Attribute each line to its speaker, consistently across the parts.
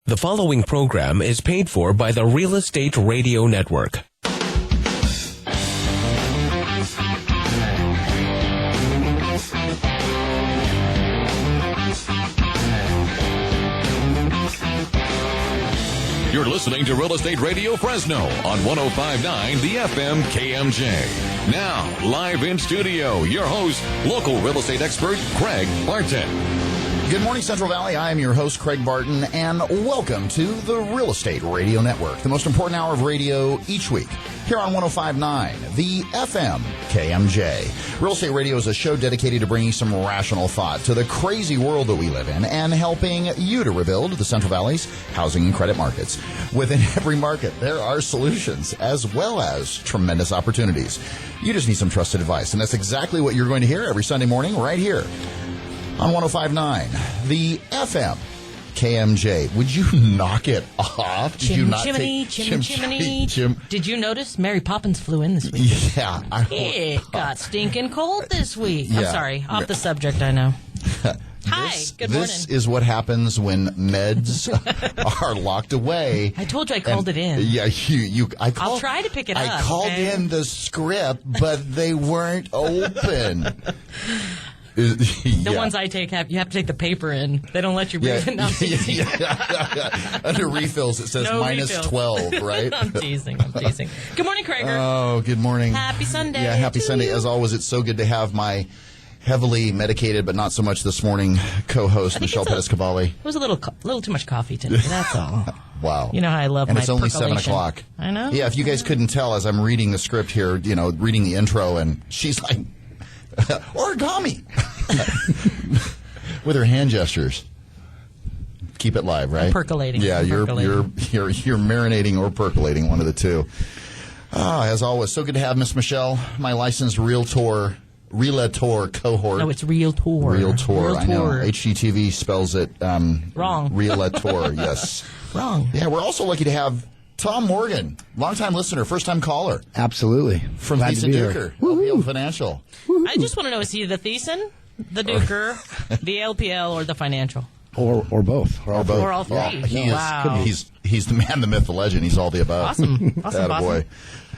Speaker 1: The following program is paid for by the Real Estate Radio Network.
Speaker 2: You're listening to Real Estate Radio Fresno on 105.9 The FM KMJ. Now, live in studio, your host, local real estate expert, Craig Barton.
Speaker 3: Good morning, Central Valley. I am your host, Craig Barton, and welcome to the Real Estate Radio Network, the most important hour of radio each week, here on 105.9, the FM KMJ. Real Estate Radio is a show dedicated to bringing some rational thought to the crazy world that we live in and helping you to rebuild the Central Valley's housing and credit markets. Within every market, there are solutions as well as tremendous opportunities. You just need some trusted advice, and that's exactly what you're going to hear every Sunday morning right here on 105.9, the FM KMJ. Would you knock it off? Did you not
Speaker 4: chimney. Did you notice Mary Poppins flew in this week?
Speaker 3: Yeah.
Speaker 4: It got stinking cold this week.
Speaker 3: Yeah.
Speaker 4: I'm sorry, off the subject, I know. Hi, good morning.
Speaker 3: This is what happens when meds are locked away.
Speaker 4: I told you I called it in.
Speaker 3: Yeah,
Speaker 4: I'll try to pick it up.
Speaker 3: I called in the script, but they weren't open.
Speaker 4: The ones I take, you have to take the paper in. They don't let you read it. No,
Speaker 3: Under refills, it says
Speaker 4: no
Speaker 3: minus
Speaker 4: refill.
Speaker 3: 12, right?
Speaker 4: I'm teasing. Good morning, Krager.
Speaker 3: Oh, good morning.
Speaker 4: Happy Sunday.
Speaker 3: Yeah, happy
Speaker 4: to
Speaker 3: Sunday.
Speaker 4: you.
Speaker 3: As always, it's so good to have my heavily medicated, but not so much this morning, co-host Michelle Pettis-Cavalli.
Speaker 4: It was a little too much coffee today, that's all.
Speaker 3: Wow.
Speaker 4: You know how I love
Speaker 3: and
Speaker 4: my
Speaker 3: it's only
Speaker 4: percolation.
Speaker 3: 7 o'clock.
Speaker 4: I know.
Speaker 3: Yeah, if you guys couldn't tell as I'm reading the script here, reading the intro, and she's like, origami. With her hand gestures. Keep it live, right?
Speaker 4: I'm percolating.
Speaker 3: Yeah,
Speaker 4: I'm
Speaker 3: you're marinating or percolating, one of the two. As always, so good to have Miss Michelle, my licensed realtor cohort.
Speaker 4: No, it's Realtor.
Speaker 3: Realtor, I know. HGTV spells it
Speaker 4: wrong.
Speaker 3: Realtor, yes.
Speaker 4: Wrong.
Speaker 3: Yeah, we're also lucky to have Tom Morgan, longtime listener, first-time caller.
Speaker 5: Absolutely.
Speaker 3: From
Speaker 5: Glad
Speaker 3: Lisa
Speaker 5: to be here.
Speaker 3: Duker, LPL Financial.
Speaker 4: I just want to know, is he the Thiessen, the Duker, the LPL, or the financial?
Speaker 5: Or both.
Speaker 3: Or both.
Speaker 4: Or all three.
Speaker 3: Yeah,
Speaker 4: Wow.
Speaker 3: He's the man, the myth, the legend. He's all the above.
Speaker 4: Awesome.
Speaker 3: Attaboy.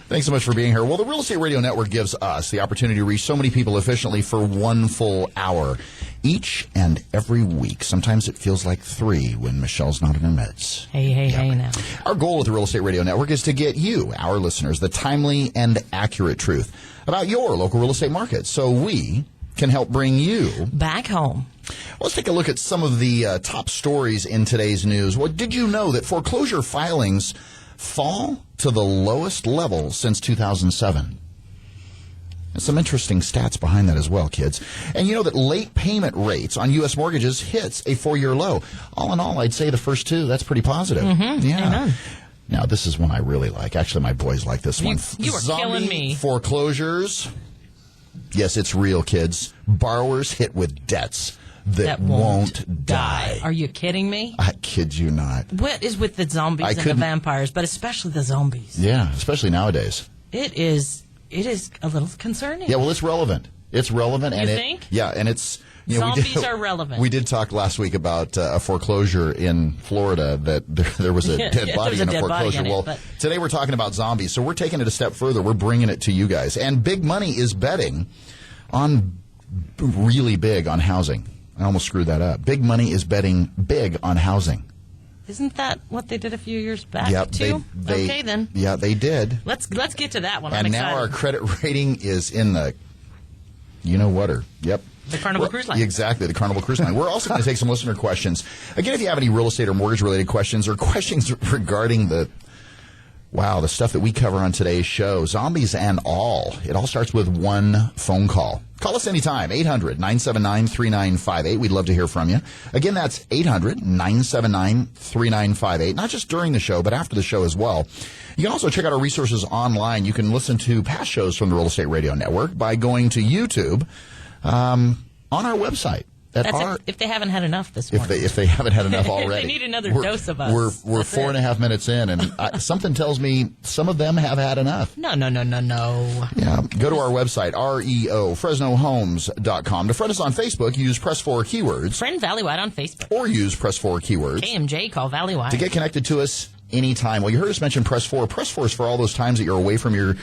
Speaker 3: Thanks so much for being here. Well, the Real Estate Radio Network gives us the opportunity to reach so many people efficiently for 1 full hour each and every week. Sometimes it feels like 3 when Michelle's not in her meds.
Speaker 4: Hey now.
Speaker 3: Our goal with the Real Estate Radio Network is to get you, our listeners, the timely and accurate truth about your local real estate market so we can help bring you
Speaker 4: back home.
Speaker 3: Let's take a look at some of the top stories in today's news. Well, did you know that foreclosure filings fall to the lowest level since 2007? And some interesting stats behind that as well, kids. And you know that late payment rates on U.S. mortgages hits a 4-year low. All in all, I'd say the first 2, that's pretty positive.
Speaker 4: Mm-hmm.
Speaker 3: Yeah.
Speaker 4: Amen.
Speaker 3: Now, this is one I really like. Actually, my boys like this one.
Speaker 4: You are killing me.
Speaker 3: Foreclosures. Yes, it's real, kids. Borrowers hit with debts that won't die.
Speaker 4: Are you kidding me?
Speaker 3: I kid you not.
Speaker 4: What is with the zombies and the vampires, but especially the zombies?
Speaker 3: Yeah, especially nowadays.
Speaker 4: It is a little concerning.
Speaker 3: Yeah, well, it's relevant. It's relevant.
Speaker 4: You
Speaker 3: and
Speaker 4: think?
Speaker 3: Yeah, and it's...
Speaker 4: Zombies are relevant.
Speaker 3: We did talk last week about a foreclosure in Florida that there was a dead body in a foreclosure. Today we're talking about zombies, so we're taking it a step further. We're bringing it to you guys. And big money is betting on really big on housing. I almost screwed that up. Big money is betting big on housing.
Speaker 4: Isn't that what they did a few years back,
Speaker 3: yep,
Speaker 4: too? Okay, then.
Speaker 3: Yeah, they did.
Speaker 4: Let's get to that one.
Speaker 3: And
Speaker 4: I'm
Speaker 3: now
Speaker 4: excited.
Speaker 3: our credit rating is in the you-know-whatter. Yep.
Speaker 4: The Carnival Cruise Line.
Speaker 3: Exactly, the Carnival Cruise Line. We're also going to take some listener questions. Again, if you have any real estate or mortgage-related questions or questions regarding the stuff that we cover on today's show, zombies and all, it all starts with one phone call. Call us anytime, 800-979-3958. We'd love to hear from you. Again, that's 800-979-3958, not just during the show, but after the show as well. You can also check out our resources online. You can listen to past shows from the Real Estate Radio Network by going to YouTube on our website. If
Speaker 4: they haven't had enough this morning.
Speaker 3: If they haven't had enough already.
Speaker 4: They need another dose of us.
Speaker 3: We're 4.5 minutes in, and something tells me some of them have had enough.
Speaker 4: No.
Speaker 3: Yeah, go to our website, fresnohomes.com. To friend us on Facebook, use Press 4 keywords.
Speaker 4: Friend Valley Wide on Facebook.
Speaker 3: Or use Press 4 keywords.
Speaker 4: KMJ, call Valley Wide.
Speaker 3: To get connected to us anytime. Well, you heard us mention Press 4. Press 4 is for all those times that you're away from your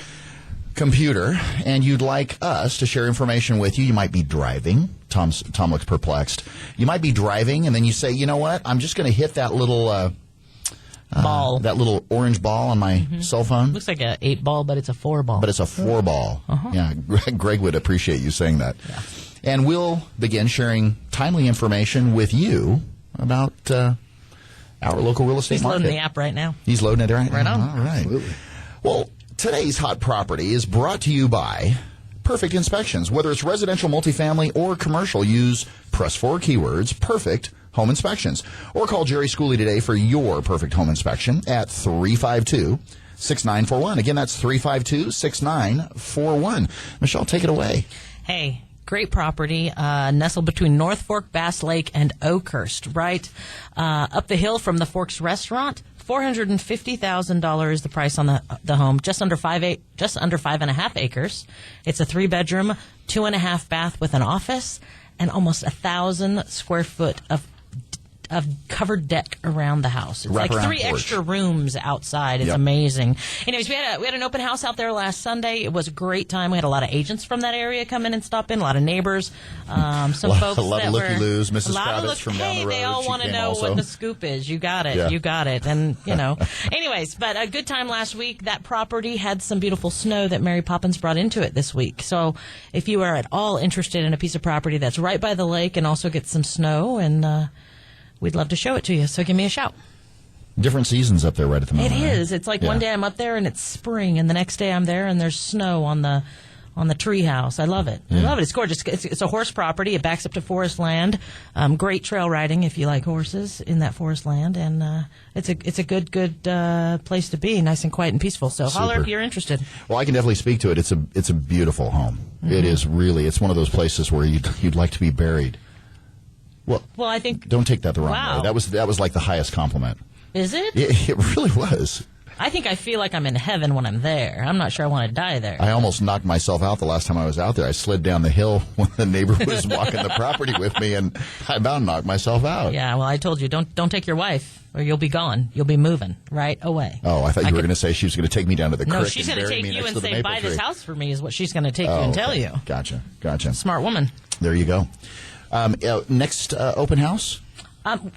Speaker 3: computer and you'd like us to share information with you. You might be driving. Tom looks perplexed. You might be driving, and then you say, you know what? I'm just going to hit that little
Speaker 4: ball,
Speaker 3: that little orange ball on my cell phone.
Speaker 4: Looks like an 8 ball, but it's a 4 ball.
Speaker 3: But it's a 4 ball. Yeah, Greg would appreciate you saying that.
Speaker 4: Yeah.
Speaker 3: And we'll begin sharing timely information with you about our local real estate market.
Speaker 4: He's loading the app right now.
Speaker 3: He's loading it right now.
Speaker 4: Right on.
Speaker 3: All right.
Speaker 5: Absolutely.
Speaker 3: Well, today's hot property is brought to you by Perfect Inspections. Whether it's residential, multifamily, or commercial, use Press 4 keywords, Perfect Home Inspections. Or call Jerry Schooley today for your perfect home inspection at 352-6941. Again, that's 352-6941. Michelle, take it away.
Speaker 4: Hey, great property, nestled between North Fork, Bass Lake, and Oakhurst, right up the hill from the Forks restaurant. $450,000 is the price on the home, just under 5.5 acres. It's a 3-bedroom, 2.5 bath with an office, and almost 1,000 square foot of covered deck around the house. It's like 3 extra rooms outside. It's amazing. Anyways, we had an open house out there last Sunday. It was a great time. We had a lot of agents from that area come in and stop in, a lot of neighbors, some folks
Speaker 3: a lot
Speaker 4: that
Speaker 3: of looky-loos,
Speaker 4: were...
Speaker 3: Mrs. Kravitz from down the road.
Speaker 4: They all want to know
Speaker 3: also.
Speaker 4: what the scoop is. You got it.
Speaker 3: Yeah.
Speaker 4: You got it. And, anyways, but a good time last week. That property had some beautiful snow that Mary Poppins brought into it this week. So if you are at all interested in a piece of property that's right by the lake and also gets some snow, and we'd love to show it to you. So give me a shout.
Speaker 3: Different seasons up there right at the moment.
Speaker 4: It is. It's like one day I'm up there and it's spring, and the next day I'm there and there's snow on the tree house. I love it. I love it. It's gorgeous. It's a horse property. It backs up to forest land. Great trail riding if you like horses in that forest land, and it's a good place to be. Nice and quiet and peaceful. So holler if you're interested.
Speaker 3: Well, I can definitely speak to it. It's a beautiful home. It is really. It's one of those places where you'd like to be buried. Well,
Speaker 4: I think...
Speaker 3: Don't take that the wrong way. That was like the highest compliment.
Speaker 4: Is it?
Speaker 3: It really was.
Speaker 4: I think I feel like I'm in heaven when I'm there. I'm not sure I want to die there.
Speaker 3: I almost knocked myself out the last time I was out there. I slid down the hill when the neighbor was walking the property with me, and I about knocked myself out.
Speaker 4: Yeah, well, I told you, don't take your wife, or you'll be gone. You'll be moving right away.
Speaker 3: Oh, I thought you were going to say she was going to take me down to the creek.
Speaker 4: No, she's going to take you and say, buy this house for me, is what she's going to take you and tell you.
Speaker 3: Gotcha.
Speaker 4: Smart woman.
Speaker 3: There you go. Next open house?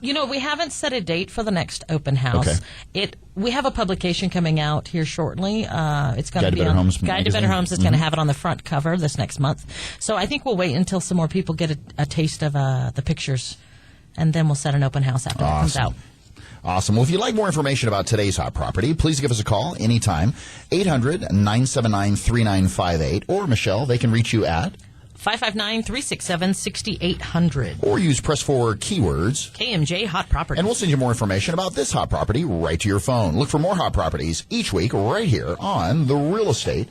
Speaker 4: We haven't set a date for the next open house.
Speaker 3: Okay.
Speaker 4: We have a publication coming out here shortly. It's going
Speaker 3: to
Speaker 4: be
Speaker 3: Better
Speaker 4: on
Speaker 3: Homes
Speaker 4: Guide to Better Homes. It's going to have it on the front cover this next month. So I think we'll wait until some more people get a taste of the pictures, and then we'll set an open house after it comes out.
Speaker 3: Awesome. Well, if you'd like more information about today's hot property, please give us a call anytime. 800-979-3958. Or, Michelle, they can reach you at
Speaker 4: 559-367-6800.
Speaker 3: Or use Press 4 keywords.
Speaker 4: KMJ Hot Property.
Speaker 3: And we'll send you more information about this hot property right to your phone. Look for more hot properties each week right here on the Real Estate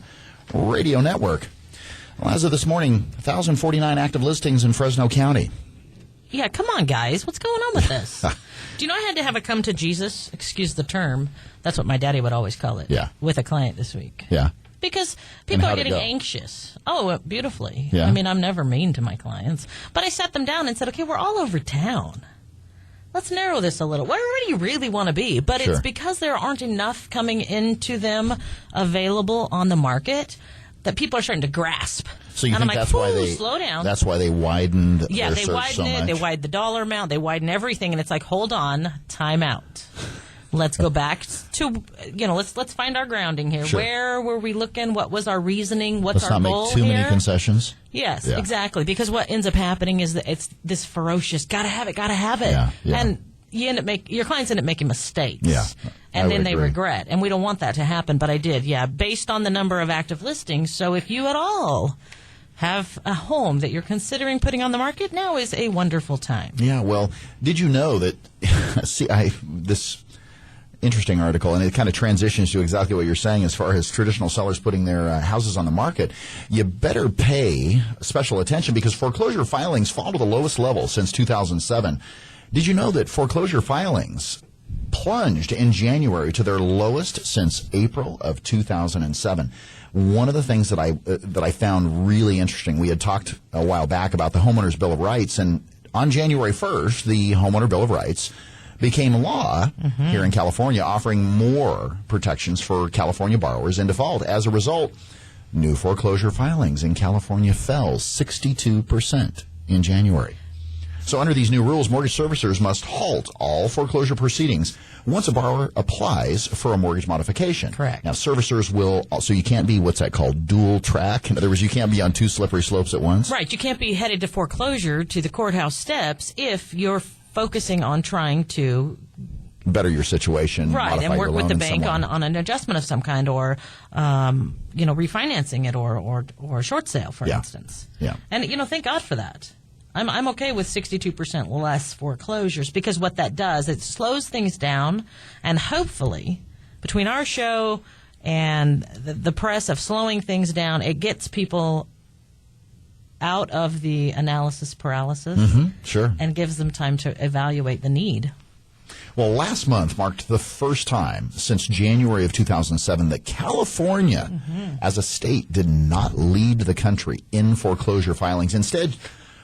Speaker 3: Radio Network. Well, as of this morning, 1,049 active listings in Fresno County.
Speaker 4: Yeah, come on, guys. What's going on with this? Do you know I had to have a come to Jesus, excuse the term, that's what my daddy would always call it, with a client this week.
Speaker 3: Yeah.
Speaker 4: Because people are getting anxious. Oh, beautifully.
Speaker 3: Yeah.
Speaker 4: I mean, I'm never mean to my clients. But I sat them down and said, okay, we're all over town. Let's narrow this a little. Where do you really want to be? But it's because there aren't enough coming into them available on the market that people are starting to grasp.
Speaker 3: So you think that's why they
Speaker 4: slow down.
Speaker 3: That's why they widened their
Speaker 4: they
Speaker 3: search
Speaker 4: widen
Speaker 3: so
Speaker 4: it.
Speaker 3: much.
Speaker 4: They widen the dollar amount. They widen everything, and it's like, hold on, time out. Let's go back to let's find our grounding here.
Speaker 3: Sure.
Speaker 4: Where were we looking? What was our reasoning? What's
Speaker 3: Let's
Speaker 4: our
Speaker 3: not
Speaker 4: goal
Speaker 3: make too
Speaker 4: here?
Speaker 3: many concessions.
Speaker 4: Yes, exactly. Because what ends up happening is that it's this ferocious, gotta have it.
Speaker 3: Yeah.
Speaker 4: And you end up your clients end up making mistakes.
Speaker 3: Yeah.
Speaker 4: And then they
Speaker 3: agree.
Speaker 4: regret. And we don't want that to happen, but I did. Yeah, based on the number of active listings. So if you at all have a home that you're considering putting on the market, now is a wonderful time.
Speaker 3: Yeah, well, did you know that interesting article, and it kind of transitions to exactly what you're saying as far as traditional sellers putting their houses on the market. You better pay special attention because foreclosure filings fall to the lowest level since 2007. Did you know that foreclosure filings plunged in January to their lowest since April of 2007? One of the things that I found really interesting, we had talked a while back about the Homeowners Bill of Rights, and on January 1st, the Homeowner Bill of Rights became law here in California, offering more protections for California borrowers in default. As a result, new foreclosure filings in California fell 62% in January. So under these new rules, mortgage servicers must halt all foreclosure proceedings once a borrower applies for a mortgage modification.
Speaker 4: Correct.
Speaker 3: Now, servicers will also, you can't be, what's that called, dual track? In other words, you can't be on two slippery slopes at once.
Speaker 4: Right. You can't be headed to foreclosure to the courthouse steps if you're focusing on trying to
Speaker 3: better your situation,
Speaker 4: right, and work with the bank on an adjustment of some kind, or refinancing it, or short sale, for instance.
Speaker 3: Yeah.
Speaker 4: And thank God for that. I'm okay with 62% less foreclosures, because what that does, it slows things down, and hopefully between our show and the press of slowing things down, it gets people out of the analysis paralysis
Speaker 3: Sure.
Speaker 4: and gives them time to evaluate the need.
Speaker 3: Well, last month marked the first time since January of 2007 that California, as a state, did not lead the country in foreclosure filings. Instead,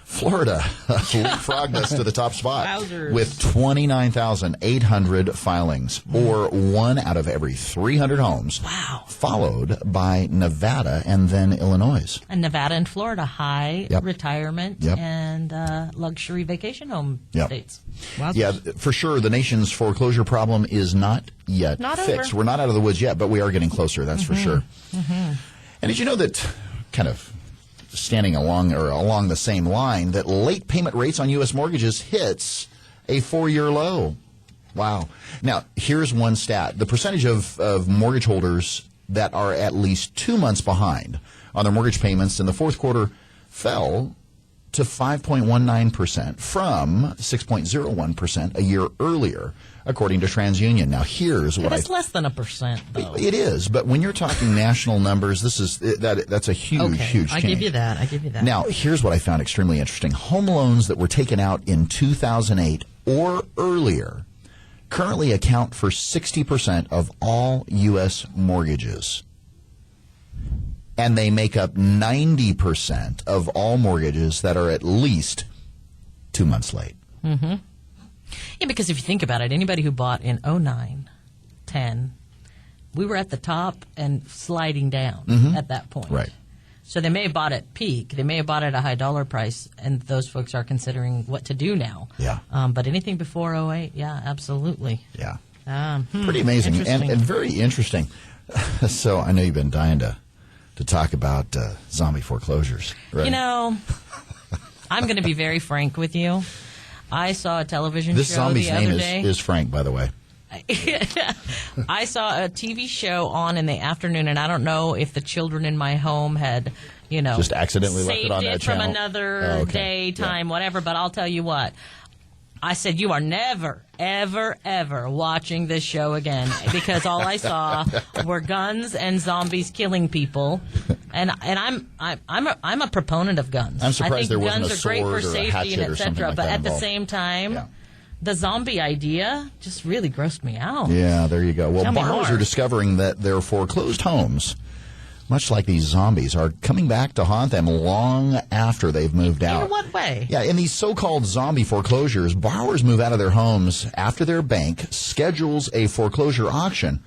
Speaker 3: Florida leapfrogged us to the top spot
Speaker 4: Wowzers.
Speaker 3: with 29,800 filings, or 1 out of every 300 homes.
Speaker 4: Wow.
Speaker 3: Followed by Nevada and then Illinois.
Speaker 4: And Nevada and Florida, high
Speaker 3: Yep.
Speaker 4: retirement
Speaker 3: Yep.
Speaker 4: and luxury vacation home
Speaker 3: Yep.
Speaker 4: states. Wowzers.
Speaker 3: Yeah, for sure, the nation's foreclosure problem is not yet
Speaker 4: Not
Speaker 3: fixed.
Speaker 4: over.
Speaker 3: We're not out of the woods yet, but we are getting closer, that's for sure. And did you know that, kind of standing along the same line, that late payment rates on U.S. mortgages hits a 4-year low? Wow. Now, here's one stat. The percentage of mortgage holders that are at least 2 months behind on their mortgage payments in the fourth quarter fell to 5.19% from 6.01% a year earlier, according to TransUnion. Now, here's what
Speaker 4: That's less than 1%, though.
Speaker 3: It is, but when you're talking national numbers, that's a huge, huge change.
Speaker 4: I give you that.
Speaker 3: Now, here's what I found extremely interesting. Home loans that were taken out in 2008 or earlier currently account for 60% of all U.S. mortgages. And they make up 90% of all mortgages that are at least 2 months late.
Speaker 4: Yeah, because if you think about it, anybody who bought in 09, 10, we were at the top and sliding down at that point.
Speaker 3: Right.
Speaker 4: So they may have bought at peak. They may have bought at a high dollar price, and those folks are considering what to do now.
Speaker 3: Yeah.
Speaker 4: But anything before 08, yeah, absolutely.
Speaker 3: Yeah. Pretty amazing and very interesting. So I know you've been dying to talk about zombie foreclosures. Right?
Speaker 4: I'm going to be very frank with you. I saw a television
Speaker 3: This
Speaker 4: show
Speaker 3: zombie's
Speaker 4: the other
Speaker 3: name
Speaker 4: day.
Speaker 3: is Frank, by the way.
Speaker 4: I saw a TV show on in the afternoon, and I don't know if the children in my home had,
Speaker 3: just accidentally left it on that channel.
Speaker 4: from another day, time, whatever. But I'll tell you what. I said, you are never, ever, ever watching this show again, because all I saw were guns and zombies killing people, and I'm a proponent of guns.
Speaker 3: I'm surprised there wasn't
Speaker 4: guns
Speaker 3: a
Speaker 4: are great for
Speaker 3: sword or a
Speaker 4: safety
Speaker 3: hatchet
Speaker 4: and
Speaker 3: or something
Speaker 4: etc.
Speaker 3: like
Speaker 4: But
Speaker 3: that
Speaker 4: at the
Speaker 3: involved.
Speaker 4: same time, the zombie idea just really grossed me out.
Speaker 3: Yeah, there you go. Well,
Speaker 4: Tell me
Speaker 3: borrowers
Speaker 4: more.
Speaker 3: are discovering that their foreclosed homes, much like these zombies, are coming back to haunt them long after they've moved out.
Speaker 4: In what way?
Speaker 3: Yeah, in these so-called zombie foreclosures, borrowers move out of their homes after their bank schedules a foreclosure auction,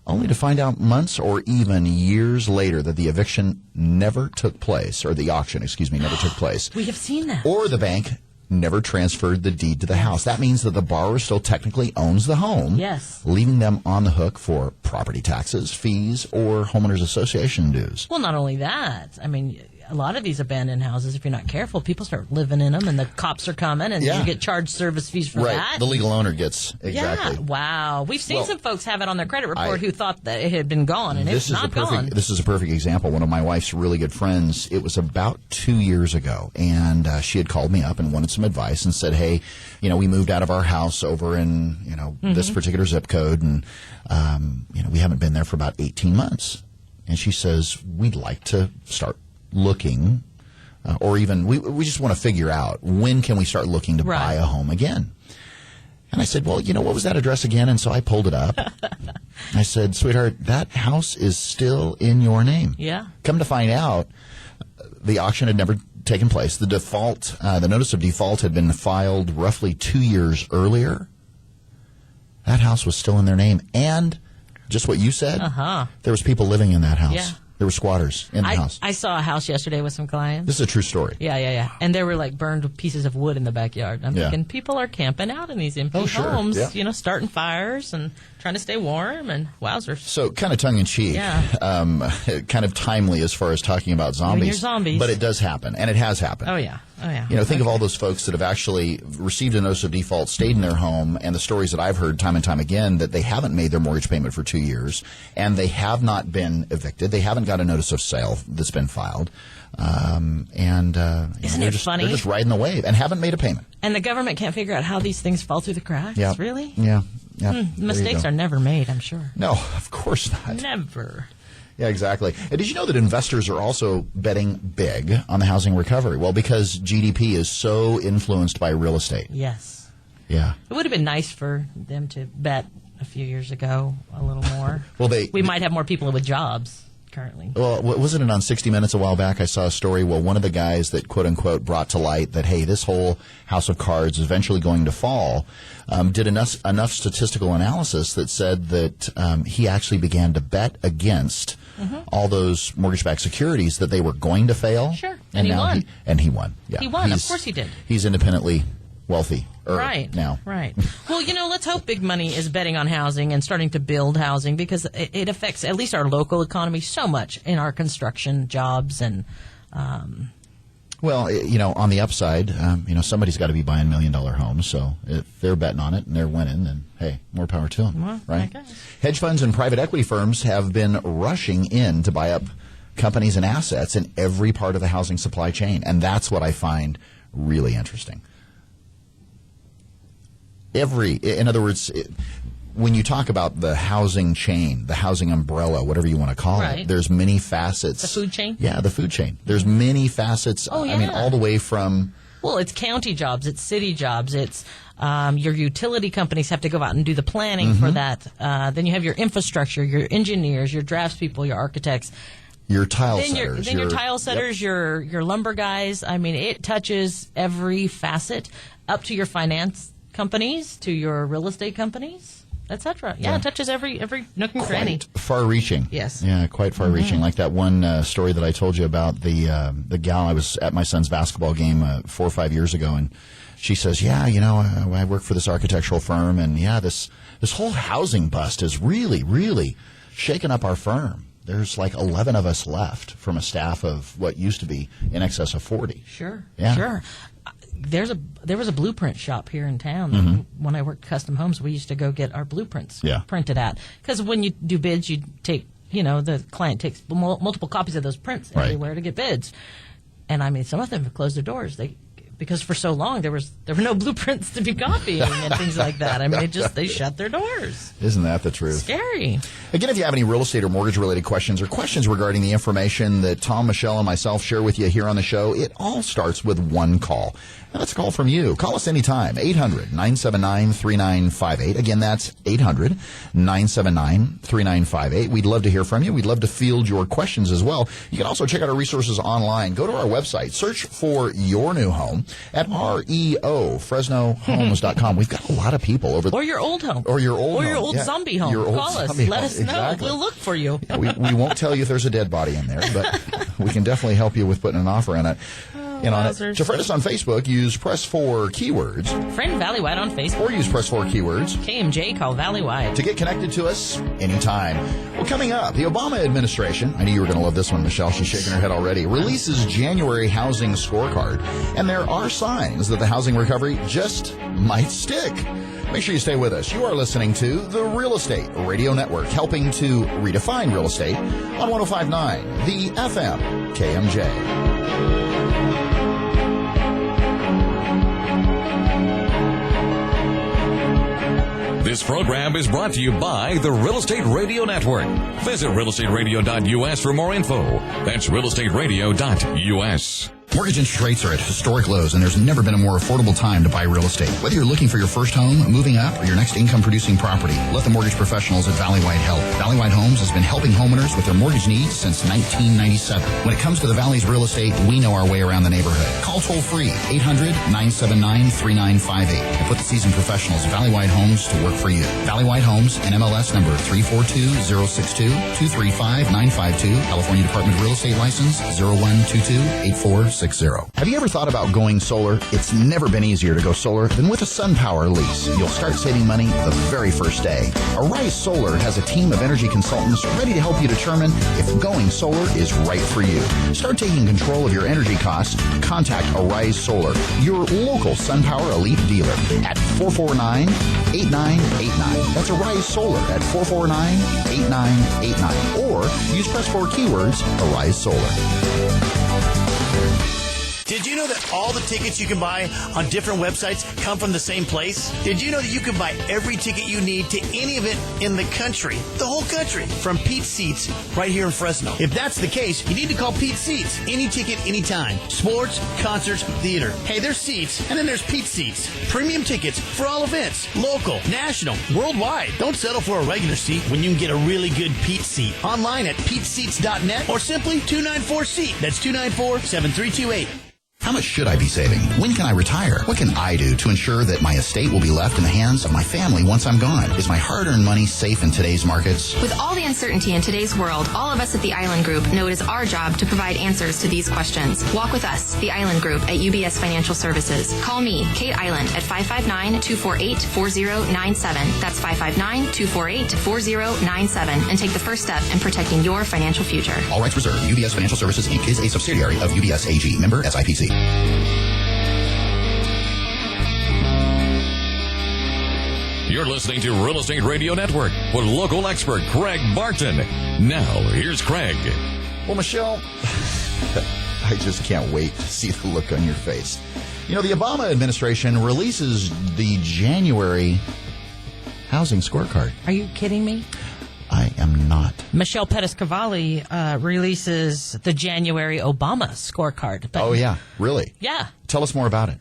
Speaker 3: only to find out months or even years later that the eviction never took place, or the auction, never took place.
Speaker 4: We have seen that.
Speaker 3: Or the bank never transferred the deed to the house. That means that the borrower still technically owns the home,
Speaker 4: Yes.
Speaker 3: leaving them on the hook for property taxes, fees, or homeowners association dues.
Speaker 4: Well, not only that. I mean, a lot of these abandoned houses, if you're not careful, people start living in them, and the cops are coming, and you get charged service fees for that.
Speaker 3: The legal owner gets, exactly.
Speaker 4: Yeah, wow. We've seen some folks have it on their credit report who thought that it had been gone, and it's not gone.
Speaker 3: This is a perfect example. One of my wife's really good friends, it was about 2 years ago, and she had called me up and wanted some advice and said, hey, we moved out of our house over in, this particular zip code, and, we haven't been there for about 18 months. And she says, we'd like to start looking, or even we just want to figure out when can we start looking to buy a home again. And I said, well, what was that address again? And so I pulled it up. I said, sweetheart, that house is still in your name.
Speaker 4: Yeah.
Speaker 3: Come to find out, the auction had never taken place. The default, the notice of default had been filed roughly 2 years earlier. That house was still in their name. And just what you said, there was people living in that house.
Speaker 4: Yeah.
Speaker 3: There were squatters in the house.
Speaker 4: I saw a house yesterday with some clients.
Speaker 3: This is a true story.
Speaker 4: Yeah. And there were burned pieces of wood in the backyard. I'm thinking people are camping out in these empty homes, starting fires and trying to stay warm, and wowzers.
Speaker 3: So kind of tongue-in-cheek, kind of timely as far as talking about zombies.
Speaker 4: You're zombies.
Speaker 3: But it does happen, and it has happened.
Speaker 4: Oh, yeah.
Speaker 3: Think of all those folks that have actually received a notice of default, stayed in their home, and the stories that I've heard time and time again that they haven't made their mortgage payment for 2 years, and they have not been evicted. They haven't got a notice of sale that's been filed.
Speaker 4: Isn't it funny?
Speaker 3: They're just riding the wave and haven't made a payment.
Speaker 4: And the government can't figure out how these things fall through the cracks?
Speaker 3: Yeah.
Speaker 4: Really?
Speaker 3: Yeah.
Speaker 4: Mistakes are never made, I'm sure.
Speaker 3: No, of course not.
Speaker 4: Never.
Speaker 3: Yeah, exactly. And did you know that investors are also betting big on the housing recovery? Well, because GDP is so influenced by real estate.
Speaker 4: Yes.
Speaker 3: Yeah.
Speaker 4: It would have been nice for them to bet a few years ago a little more. We might have more people with jobs currently.
Speaker 3: Well, wasn't it on 60 Minutes a while back? I saw a story. Well, one of the guys that, quote unquote, brought to light that, hey, this whole house of cards is eventually going to fall, did enough statistical analysis that said that he actually began to bet against all those mortgage-backed securities that they were going to fail.
Speaker 4: Sure. And he won.
Speaker 3: He won. Yeah.
Speaker 4: He won. Of course he did.
Speaker 3: He's independently wealthy now.
Speaker 4: Right. Well, let's hope big money is betting on housing and starting to build housing, because it affects at least our local economy so much in our construction jobs and
Speaker 3: Well, on the upside, somebody's got to be buying $1 million homes. So if they're betting on it and they're winning, then, hey, more power to them,
Speaker 4: well,
Speaker 3: right? Hedge funds and private equity firms have been rushing in to buy up companies and assets in every part of the housing supply chain. And that's what I find really interesting. In other words, when you talk about the housing chain, the housing umbrella, whatever you want to call it, there's many facets.
Speaker 4: The food chain?
Speaker 3: Yeah, the food chain. There's many facets.
Speaker 4: Oh, yeah.
Speaker 3: I mean, all the way from...
Speaker 4: Well, it's county jobs, it's city jobs, it's your utility companies have to go out and do the planning for that. Then you have your infrastructure, your engineers, your draftspeople, your architects.
Speaker 3: Your tile setters.
Speaker 4: Your tile setters, your lumber guys. I mean, it touches every facet, up to your finance companies, to your real estate companies, etc. Yeah, it touches every nook and cranny.
Speaker 3: Quite far-reaching.
Speaker 4: Yes.
Speaker 3: Yeah, quite far-reaching. Like that one story that I told you about, the gal. I was at my son's basketball game 4 or 5 years ago, and she says, "Yeah, I work for this architectural firm, and this whole housing bust has really, really shaken up our firm. There's like 11 of us left from a staff of what used to be in excess of 40.
Speaker 4: Sure.
Speaker 3: Yeah.
Speaker 4: Sure. There was a blueprint shop here in town. When I worked custom homes, we used to go get our blueprints printed out. Because when you do bids, you take, the client takes multiple copies of those prints everywhere to get bids. And I mean, some of them have closed their doors. Because for so long there were no blueprints to be copying and things like that. I mean, they shut their doors.
Speaker 3: Isn't that the truth?
Speaker 4: Scary.
Speaker 3: Again, if you have any real estate or mortgage-related questions or questions regarding the information that Tom, Michelle, and myself share with you here on the show, it all starts with one call. And that's a call from you. Call us anytime, 800-979-3958. Again, that's 800-979-3958. We'd love to hear from you. We'd love to field your questions as well. You can also check out our resources online. Go to our website. Search for your new home at Fresnohomes.com. We've got a lot of people over there.
Speaker 4: Or your old home.
Speaker 3: Or your old home.
Speaker 4: Or your old zombie home. Call us. Let us know. We'll look for you.
Speaker 3: We won't tell you if there's a dead body in there, but we can definitely help you with putting an offer in it. in on it.
Speaker 4: wowzers.
Speaker 3: To friend us on Facebook, use Press 4 keywords,
Speaker 4: Friend Valleywide on Facebook.
Speaker 3: or use Press 4 keywords
Speaker 4: KMJ, call Valleywide.
Speaker 3: to get connected to us anytime. Well, coming up, the Obama administration, I knew you were going to love this one, Michelle, she's shaking her head already, releases January housing scorecard. And there are signs that the housing recovery just might stick. Make sure you stay with us. You are listening to the Real Estate Radio Network, helping to redefine real estate on 105.9, the FM KMJ.
Speaker 2: This program is brought to you by the Real Estate Radio Network. Visit realestateradio.us for more info. That's realestateradio.us.
Speaker 3: Mortgage interest rates are at historic lows, and there's never been a more affordable time to buy real estate. Whether you're looking for your first home, moving up, or your next income-producing property, let the mortgage professionals at Valleywide help. Valleywide Homes has been helping homeowners with their mortgage needs since 1997. When it comes to the Valley's real estate, we know our way around the neighborhood. Call toll-free 800-979-3958 and put the seasoned professionals at Valleywide Homes to work for you. Valleywide Homes, NMLS number 342062, 235-952, California Department of Real Estate License 0122-8460. Have you ever thought about going solar? It's never been easier to go solar than with a SunPower lease. You'll start saving money the very first day. Arise Solar has a team of energy consultants ready to help you determine if going solar is right for you. Start taking control of your energy costs. Contact Arise Solar, your local SunPower Elite dealer at 449-8989. That's Arise Solar at 449-8989. Or use Press 4 keywords, Arise Solar.
Speaker 6: Did you know that all the tickets you can buy on different websites come from the same place? Did you know that you can buy every ticket you need to any event in the country, the whole country, from Pete's Seats right here in Fresno? If that's the case, you need to call Pete's Seats. Any ticket, anytime. Sports, concerts, theater. Hey, there's seats, and then there's Pete's Seats. Premium tickets for all events, local, national, worldwide. Don't settle for a regular seat when you can get a really good Pete's Seat. Online at peteseats.net or simply 294-SEAT. That's 294-7328.
Speaker 3: How much should I be saving? When can I retire? What can I do to ensure that my estate will be left in the hands of my family once I'm gone? Is my hard-earned money safe in today's markets?
Speaker 7: With all the uncertainty in today's world, all of us at the Island Group know it is our job to provide answers to these questions. Walk with us, the Island Group at UBS Financial Services. Call me, Kate Island, at 559-248-4097. That's 559-248-4097, and take the first step in protecting your financial future.
Speaker 3: All rights reserved. UBS Financial Services, Inc. is a subsidiary of UBS AG. Member SIPC.
Speaker 2: You're listening to Real Estate Radio Network with local expert Craig Barton. Now, here's Craig.
Speaker 3: Well, Michelle, I just can't wait to see the look on your face. You know, the Obama administration releases the January housing scorecard.
Speaker 4: Are you kidding me?
Speaker 3: I am not.
Speaker 4: Michelle Pettis-Cavalli releases the January Obama scorecard. But
Speaker 3: Oh, yeah. Really?
Speaker 4: yeah,
Speaker 3: Tell us more about it.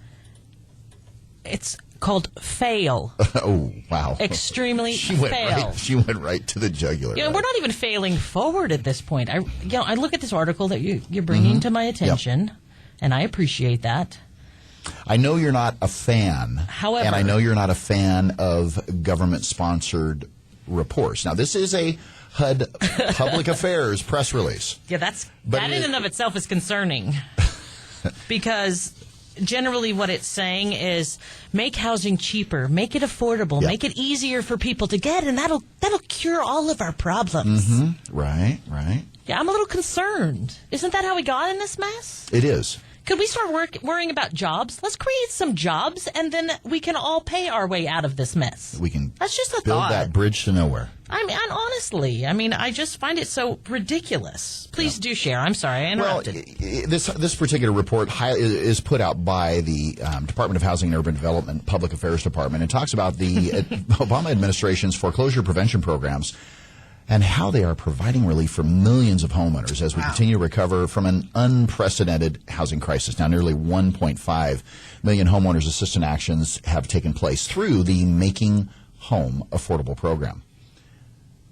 Speaker 4: it's called FAIL.
Speaker 3: Oh, wow.
Speaker 4: Extremely
Speaker 3: She went
Speaker 4: fail.
Speaker 3: right to the jugular.
Speaker 4: You know, we're not even failing forward at this point. I look at this article that you're bringing to my attention, and I appreciate that.
Speaker 3: I know you're not a fan.
Speaker 4: However,
Speaker 3: and I know you're not a fan of government-sponsored reports. Now, this is a HUD Public Affairs press release.
Speaker 4: Yeah, that in and of itself is concerning because generally what it's saying is make housing cheaper, make it affordable, make it easier for people to get, and that'll cure all of our problems.
Speaker 3: Mm-hmm. Right.
Speaker 4: Yeah, I'm a little concerned. Isn't that how we got in this mess?
Speaker 3: It is.
Speaker 4: Could we start worrying about jobs? Let's create some jobs, and then we can all pay our way out of this mess.
Speaker 3: We can
Speaker 4: That's just a
Speaker 3: build
Speaker 4: thought.
Speaker 3: that bridge to nowhere.
Speaker 4: I mean, and honestly, I just find it so ridiculous. Please do share. I'm sorry, I interrupted.
Speaker 3: Well, this particular report is put out by the Department of Housing and Urban Development Public Affairs Department. It talks about the Obama administration's foreclosure prevention programs and how they are providing relief for millions of homeowners as we continue to recover from an unprecedented housing crisis. Now, nearly 1.5 million homeowners assistance actions have taken place through the Making Home Affordable program,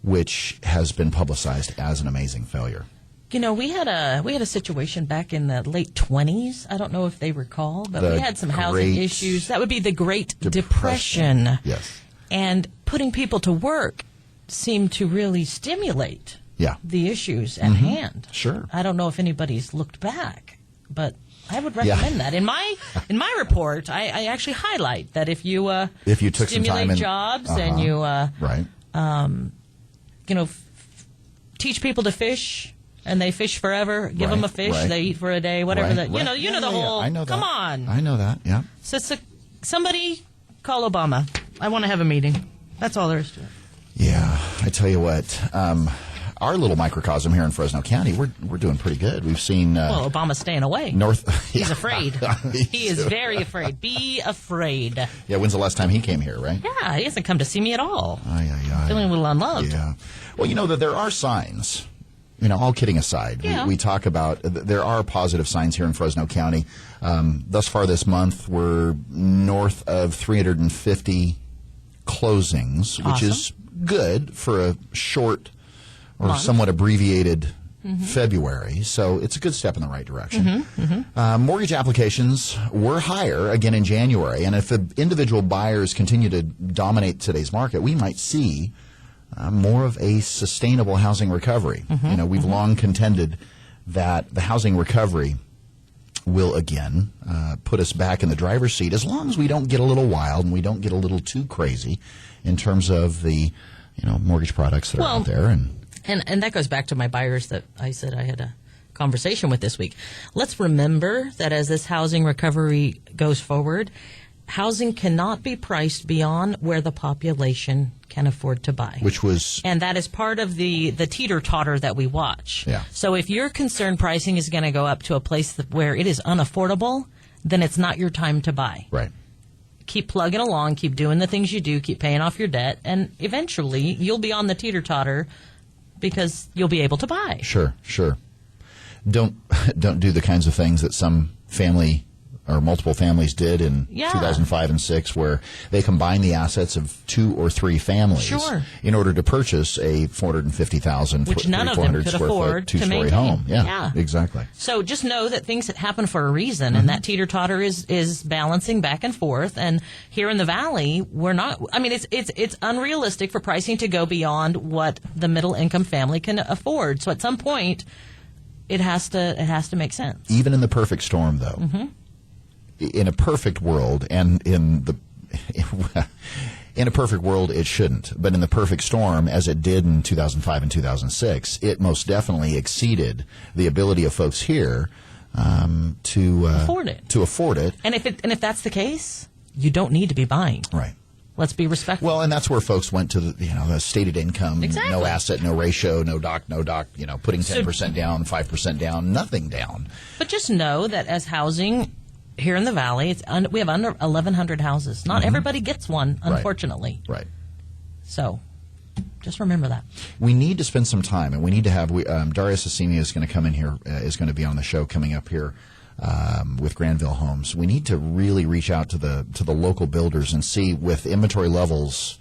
Speaker 3: which has been publicized as an amazing failure.
Speaker 4: You know, we had a situation back in the late 20s. I don't know if they recall, but we had some housing issues. That would be the Great Depression.
Speaker 3: Yes.
Speaker 4: And putting people to work seemed to really stimulate the issues at hand.
Speaker 3: Sure.
Speaker 4: I don't know if anybody's looked back, but I would recommend that. In my report, I actually highlight that if you
Speaker 3: took some time and
Speaker 4: jobs and you
Speaker 3: right.
Speaker 4: Teach people to fish and they fish forever, give them a fish, they eat for a day, whatever that. You know the whole.
Speaker 3: I know that.
Speaker 4: Come on.
Speaker 3: I know that. Yeah.
Speaker 4: So somebody call Obama. I want to have a meeting. That's all there is to it.
Speaker 3: Yeah, I tell you what. Our little microcosm here in Fresno County, we're doing pretty good. We've seen
Speaker 4: Obama's staying away. He's afraid. He is very afraid. Be afraid.
Speaker 3: Yeah, when's the last time he came here, right?
Speaker 4: Yeah, he hasn't come to see me at all.
Speaker 3: Feeling
Speaker 4: a little unloved.
Speaker 3: Yeah. Well, that there are signs. All kidding aside, we talk about there are positive signs here in Fresno County. Thus far this month, we're north of 350 closings, which is good for a short or somewhat abbreviated February. So it's a good step in the right direction. Mortgage applications were higher again in January. And if individual buyers continue to dominate today's market, we might see more of a sustainable housing recovery. We've long contended that the housing recovery will again put us back in the driver's seat as long as we don't get a little wild and we don't get a little too crazy in terms of the mortgage products that are out there.
Speaker 4: And that goes back to my buyers that I said I had a conversation with this week. Let's remember that as this housing recovery goes forward, housing cannot be priced beyond where the population can afford to buy. And that is part of the teeter-totter that we watch.
Speaker 3: Yeah.
Speaker 4: So if you're concerned pricing is going to go up to a place where it is unaffordable, then it's not your time to buy.
Speaker 3: Right.
Speaker 4: Keep plugging along, keep doing the things you do, keep paying off your debt, and eventually you'll be on the teeter-totter because you'll be able to buy.
Speaker 3: Sure. Don't do the kinds of things that some family or multiple families did in 2005 and 6, where they combined the assets of 2 or 3 families in order to purchase a $450,000,
Speaker 4: which none of them could afford to
Speaker 3: two-story
Speaker 4: maintain.
Speaker 3: home. Yeah, exactly.
Speaker 4: So just know that things that happen for a reason, and that teeter-totter is balancing back and forth. And here in the Valley, we're not. I mean, it's unrealistic for pricing to go beyond what the middle-income family can afford. So at some point, it has to make sense.
Speaker 3: Even in the perfect storm, though. In a perfect world, and in a perfect world, it shouldn't. But in the perfect storm, as it did in 2005 and 2006, it most definitely exceeded the ability of folks here to afford it.
Speaker 4: And if that's the case, you don't need to be buying.
Speaker 3: Right.
Speaker 4: Let's be respectful.
Speaker 3: Well, and that's where folks went to the stated income, no asset, no ratio, no doc, putting 10% down, 5% down, nothing down.
Speaker 4: But just know that as housing here in the Valley, we have under 1,100 houses. Not everybody gets one, unfortunately.
Speaker 3: Right.
Speaker 4: So just remember that.
Speaker 3: We need to spend some time, and we need to have Darius Assimi is going to come in here, is going to be on the show coming up here with Granville Homes. We need to really reach out to the local builders and see, with inventory levels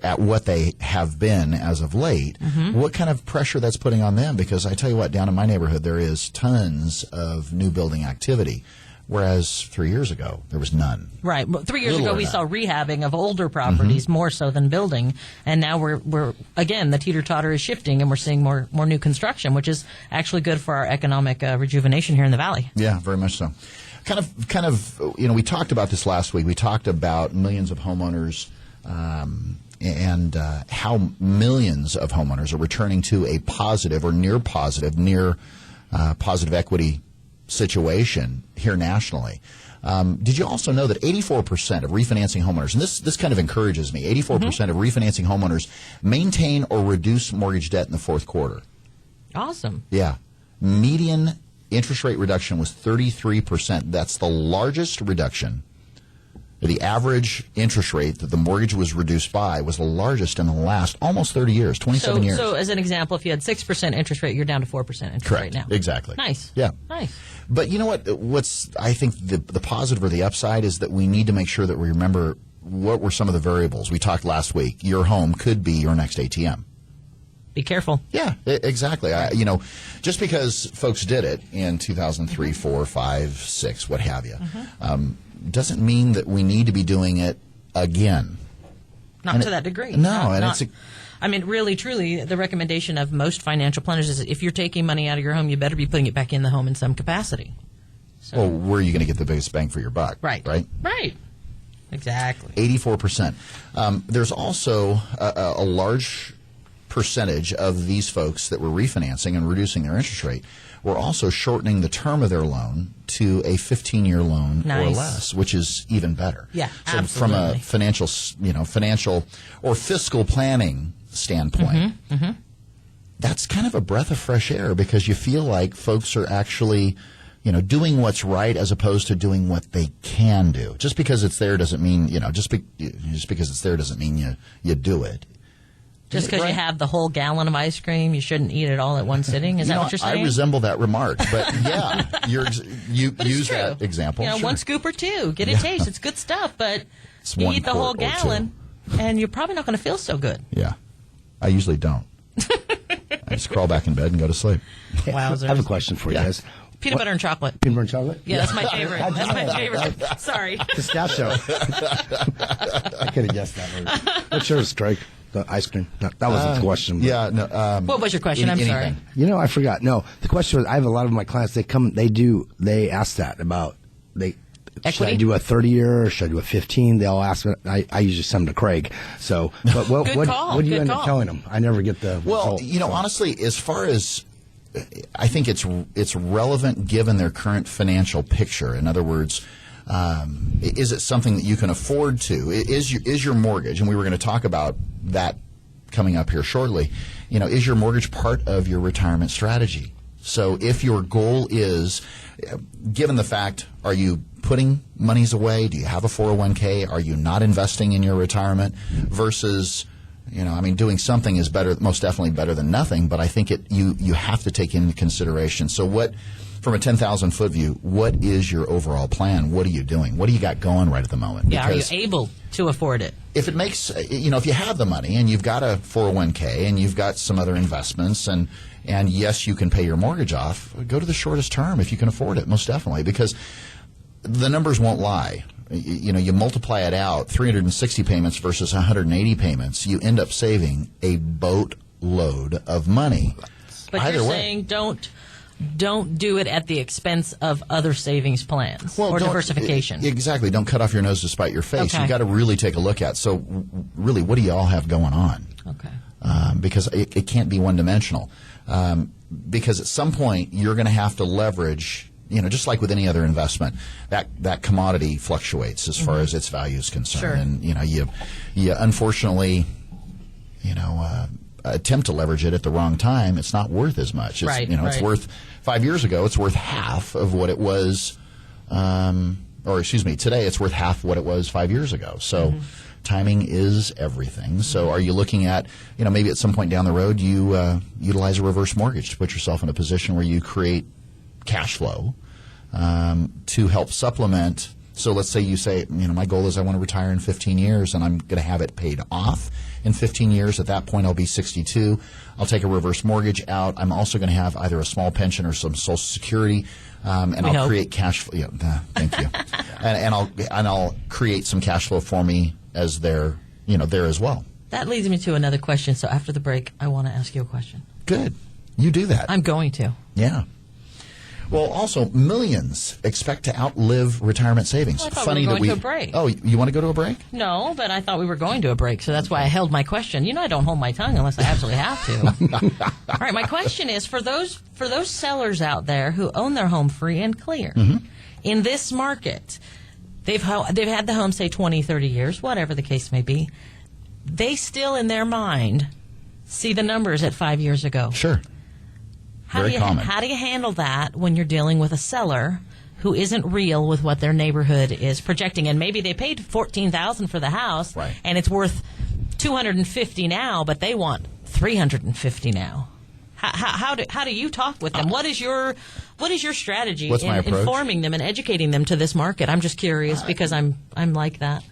Speaker 3: at what they have been as of late, what kind of pressure that's putting on them. Because I tell you what, down in my neighborhood, there is tons of new building activity. Whereas 3 years ago, there was none.
Speaker 4: Right. 3 years ago, we saw rehabbing of older properties more so than building. And now we're again, the teeter-totter is shifting, and we're seeing more new construction, which is actually good for our economic rejuvenation here in the Valley.
Speaker 3: Yeah, very much so. Kind of, we talked about this last week. We talked about millions of homeowners and how millions of homeowners are returning to a positive or near positive equity situation here nationally. Did you also know that 84% of refinancing homeowners, and this kind of encourages me, 84% of refinancing homeowners maintain or reduce mortgage debt in the fourth quarter?
Speaker 4: Awesome.
Speaker 3: Yeah. Median interest rate reduction was 33%. That's the largest reduction. The average interest rate that the mortgage was reduced by was the largest in the last almost 30 years, 27 years.
Speaker 4: So as an example, if you had 6% interest rate, you're down to 4% interest rate now.
Speaker 3: Exactly.
Speaker 4: Nice.
Speaker 3: Yeah.
Speaker 4: Nice.
Speaker 3: But you know what? I think the positive or the upside is that we need to make sure that we remember what were some of the variables. We talked last week. Your home could be your next ATM.
Speaker 4: Be careful.
Speaker 3: Yeah, exactly. Just because folks did it in 2003, 4, 5, 6, what have you, doesn't mean that we need to be doing it again.
Speaker 4: Not to that degree.
Speaker 3: No,
Speaker 4: really, truly, the recommendation of most financial planners is if you're taking money out of your home, you better be putting it back in the home in some capacity. So.
Speaker 3: Well, where are you going to get the biggest bang for your buck?
Speaker 4: Right.
Speaker 3: Right?
Speaker 4: Right. Exactly.
Speaker 3: 84%. There's also a large percentage of these folks that were refinancing and reducing their interest rate were also shortening the term of their loan to a 15-year loan or less, which is even better.
Speaker 4: Yeah,
Speaker 3: so
Speaker 4: absolutely.
Speaker 3: from a financial or fiscal planning standpoint, that's kind of a breath of fresh air because you feel like folks are actually, doing what's right as opposed to doing what they can do. Just because it's there doesn't mean, just because it's there doesn't mean you do it.
Speaker 4: Just because you have the whole gallon of ice cream, you shouldn't eat it all at one sitting? Is that what you're saying?
Speaker 3: I resemble that remark, but yeah, you use
Speaker 4: true.
Speaker 3: that example. Sure.
Speaker 4: One scoop or two, get a taste. It's good stuff, but you eat the whole gallon, and you're probably not going to feel so good.
Speaker 3: Yeah, I usually don't. I just crawl back in bed and go to sleep.
Speaker 4: Wowzers.
Speaker 5: I have a question for you guys.
Speaker 4: Peanut butter and chocolate.
Speaker 5: Peanut butter and chocolate?
Speaker 4: Yeah, that's my favorite. That's my favorite. Sorry.
Speaker 5: Pistachio. I could have guessed that one. What's yours, Craig? The ice cream? No, that wasn't the question. But.
Speaker 3: Yeah. No,
Speaker 4: what was your question? I'm sorry.
Speaker 5: I forgot. No, the question was, I have a lot of my clients, they ask that about, should I do a 30-year or should I do a 15? They all ask me. I usually send them to Craig. So, but what do you end up telling them? I never get the result.
Speaker 3: Honestly, as far as I think it's relevant given their current financial picture. In other words, is it something that you can afford to? Is your mortgage, and we were going to talk about that coming up here shortly, is your mortgage part of your retirement strategy? So if your goal is, given the fact, are you putting monies away? Do you have a 401k? Are you not investing in your retirement? Versus, doing something is better, most definitely better than nothing, but I think you have to take into consideration. So from a 10,000-foot view, what is your overall plan? What are you doing? What do you got going right at the moment?
Speaker 4: Yeah, because are you able to afford it?
Speaker 3: If it makes, if you have the money and you've got a 401k and you've got some other investments and yes, you can pay your mortgage off, go to the shortest term if you can afford it, most definitely, because the numbers won't lie. You multiply it out, 360 payments versus 180 payments, you end up saving a boatload of money.
Speaker 4: But
Speaker 3: Either
Speaker 4: you're
Speaker 3: way.
Speaker 4: saying don't do it at the expense of other savings plans or diversification.
Speaker 3: Exactly. Don't cut off your nose to spite your face.
Speaker 4: Okay.
Speaker 3: You've got to really take a look at. So really, what do you all have going on?
Speaker 4: Okay.
Speaker 3: Because it can't be one-dimensional. Because at some point, you're going to have to leverage, just like with any other investment, that commodity fluctuates as far as its value is concerned.
Speaker 4: Sure.
Speaker 3: And, you unfortunately, attempt to leverage it at the wrong time, it's not worth as much. It's,
Speaker 4: Right,
Speaker 3: It's worth 5 years ago, it's worth half of what it was, today it's worth half what it was 5 years ago. So timing is everything. So are you looking at, maybe at some point down the road you utilize a reverse mortgage to put yourself in a position where you create cash flow to help supplement. So let's say you say, my goal is I want to retire in 15 years and I'm going to have it paid off in 15 years. At that point, I'll be 62. I'll take a reverse mortgage out. I'm also going to have either a small pension or some Social Security, and I'll create cash flow. Yeah, thank you. and I'll create some cash flow for me as there as well.
Speaker 4: That leads me to another question. So after the break, I want to ask you a question.
Speaker 3: Good. You do that.
Speaker 4: I'm going to.
Speaker 3: Yeah. Well, also, millions expect to outlive retirement savings.
Speaker 4: Well, I thought we were going to a break.
Speaker 3: Oh, you want to go to a break?
Speaker 4: No, but I thought we were going to a break, so that's why I held my question. I don't hold my tongue unless I absolutely have to. All right, my question is for those sellers out there who own their home free and clear. In this market, they've had the home, say, 20, 30 years, whatever the case may be. They still, in their mind, see the numbers at 5 years ago.
Speaker 3: Sure. Very common.
Speaker 4: How do you handle that when you're dealing with a seller who isn't real with what their neighborhood is projecting? And maybe they paid $14,000 for the house,
Speaker 3: right,
Speaker 4: and it's worth $250 now, but they want $350 now. How do you talk with them? What is your strategy in informing them and educating them to this market? I'm just curious because I'm like that.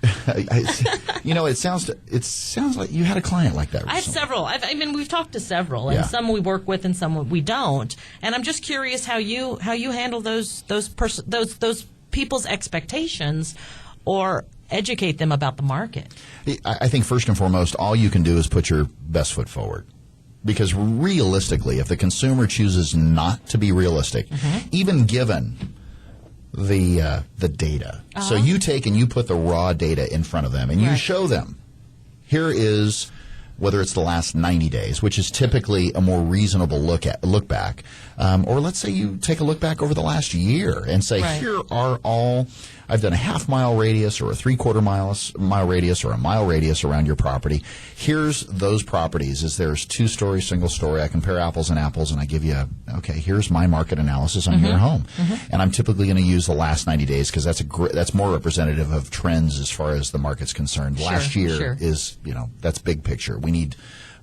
Speaker 3: It sounds like you had a client like that recently.
Speaker 4: I have several. We've talked to several, and some we work with and some we don't. And I'm just curious how you handle those people's expectations or educate them about the market.
Speaker 3: I think first and foremost, all you can do is put your best foot forward. Because realistically, if the consumer chooses not to be realistic, even given the data. So you take and you put the raw data in front of them, and you show them, here is, whether it's the last 90 days, which is typically a more reasonable look back, or let's say you take a look back over the last year and say, here are all, I've done a half-mile radius or a three-quarter-mile radius or a mile radius around your property. Here's those properties. Is there's two-story, single-story. I compare apples and apples, and I give you, here's my market analysis on your home. And I'm typically going to use the last 90 days because that's more representative of trends as far as the market's concerned. Last year is, that's big picture. We need,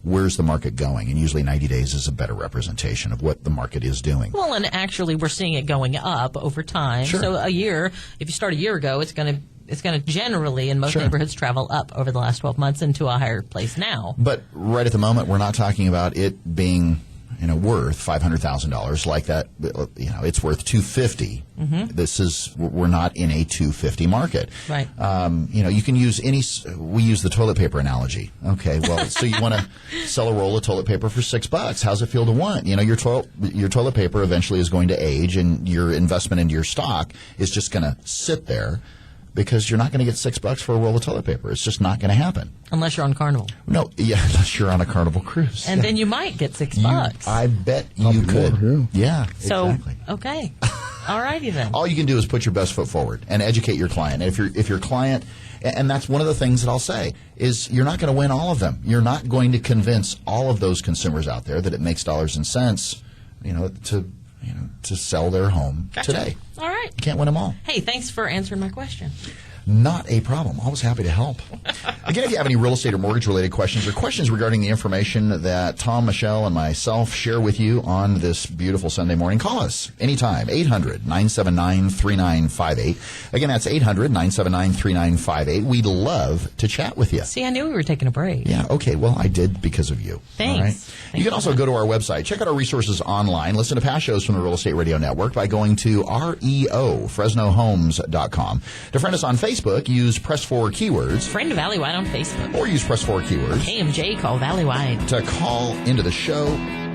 Speaker 3: where's the market going? And usually 90 days is a better representation of what the market is doing.
Speaker 4: Well, and actually we're seeing it going up over time. So a year, if you start a year ago, it's going to generally in most neighborhoods travel up over the last 12 months into a higher place now.
Speaker 3: But right at the moment, we're not talking about it being worth $500,000 like that. It's worth $250,000. We're not in a $250,000 market.
Speaker 4: Right.
Speaker 3: You can use we use the toilet paper analogy. Okay, well, so you want to sell a roll of toilet paper for $6. How's it feel to want? Your toilet paper eventually is going to age, and your investment into your stock is just going to sit there because you're not going to get $6 for a roll of toilet paper. It's just not going to happen.
Speaker 4: Unless you're on Carnival.
Speaker 3: No, unless you're on a Carnival cruise.
Speaker 4: And then you might get $6.
Speaker 3: I bet you could. Yeah,
Speaker 4: so,
Speaker 3: exactly.
Speaker 4: Okay. All righty then.
Speaker 3: All you can do is put your best foot forward and educate your client. And if your client, and that's one of the things that I'll say, is you're not going to win all of them. You're not going to convince all of those consumers out there that it makes dollars and cents, to sell their home today.
Speaker 4: All right.
Speaker 3: You can't win them all.
Speaker 4: Hey, thanks for answering my question.
Speaker 3: Not a problem. Always happy to help. Again, if you have any real estate or mortgage-related questions or questions regarding the information that Tom, Michelle, and myself share with you on this beautiful Sunday morning, call us anytime, 800-979-3958. Again, that's 800-979-3958. We'd love to chat with you.
Speaker 4: See, I knew we were taking a break.
Speaker 3: Yeah, okay. Well, I did because of you.
Speaker 4: Thanks.
Speaker 3: All right?
Speaker 4: Thanks
Speaker 3: you can also go to our website. Check out our resources online. Listen to past shows from the Real Estate Radio Network by going to Fresnohomes.com. To friend us on Facebook, use Press 4 Keywords.
Speaker 4: Friend Valley Wide on Facebook.
Speaker 3: Or use Press 4 Keywords.
Speaker 4: KMJ, call Valley Wide.
Speaker 3: To call into the show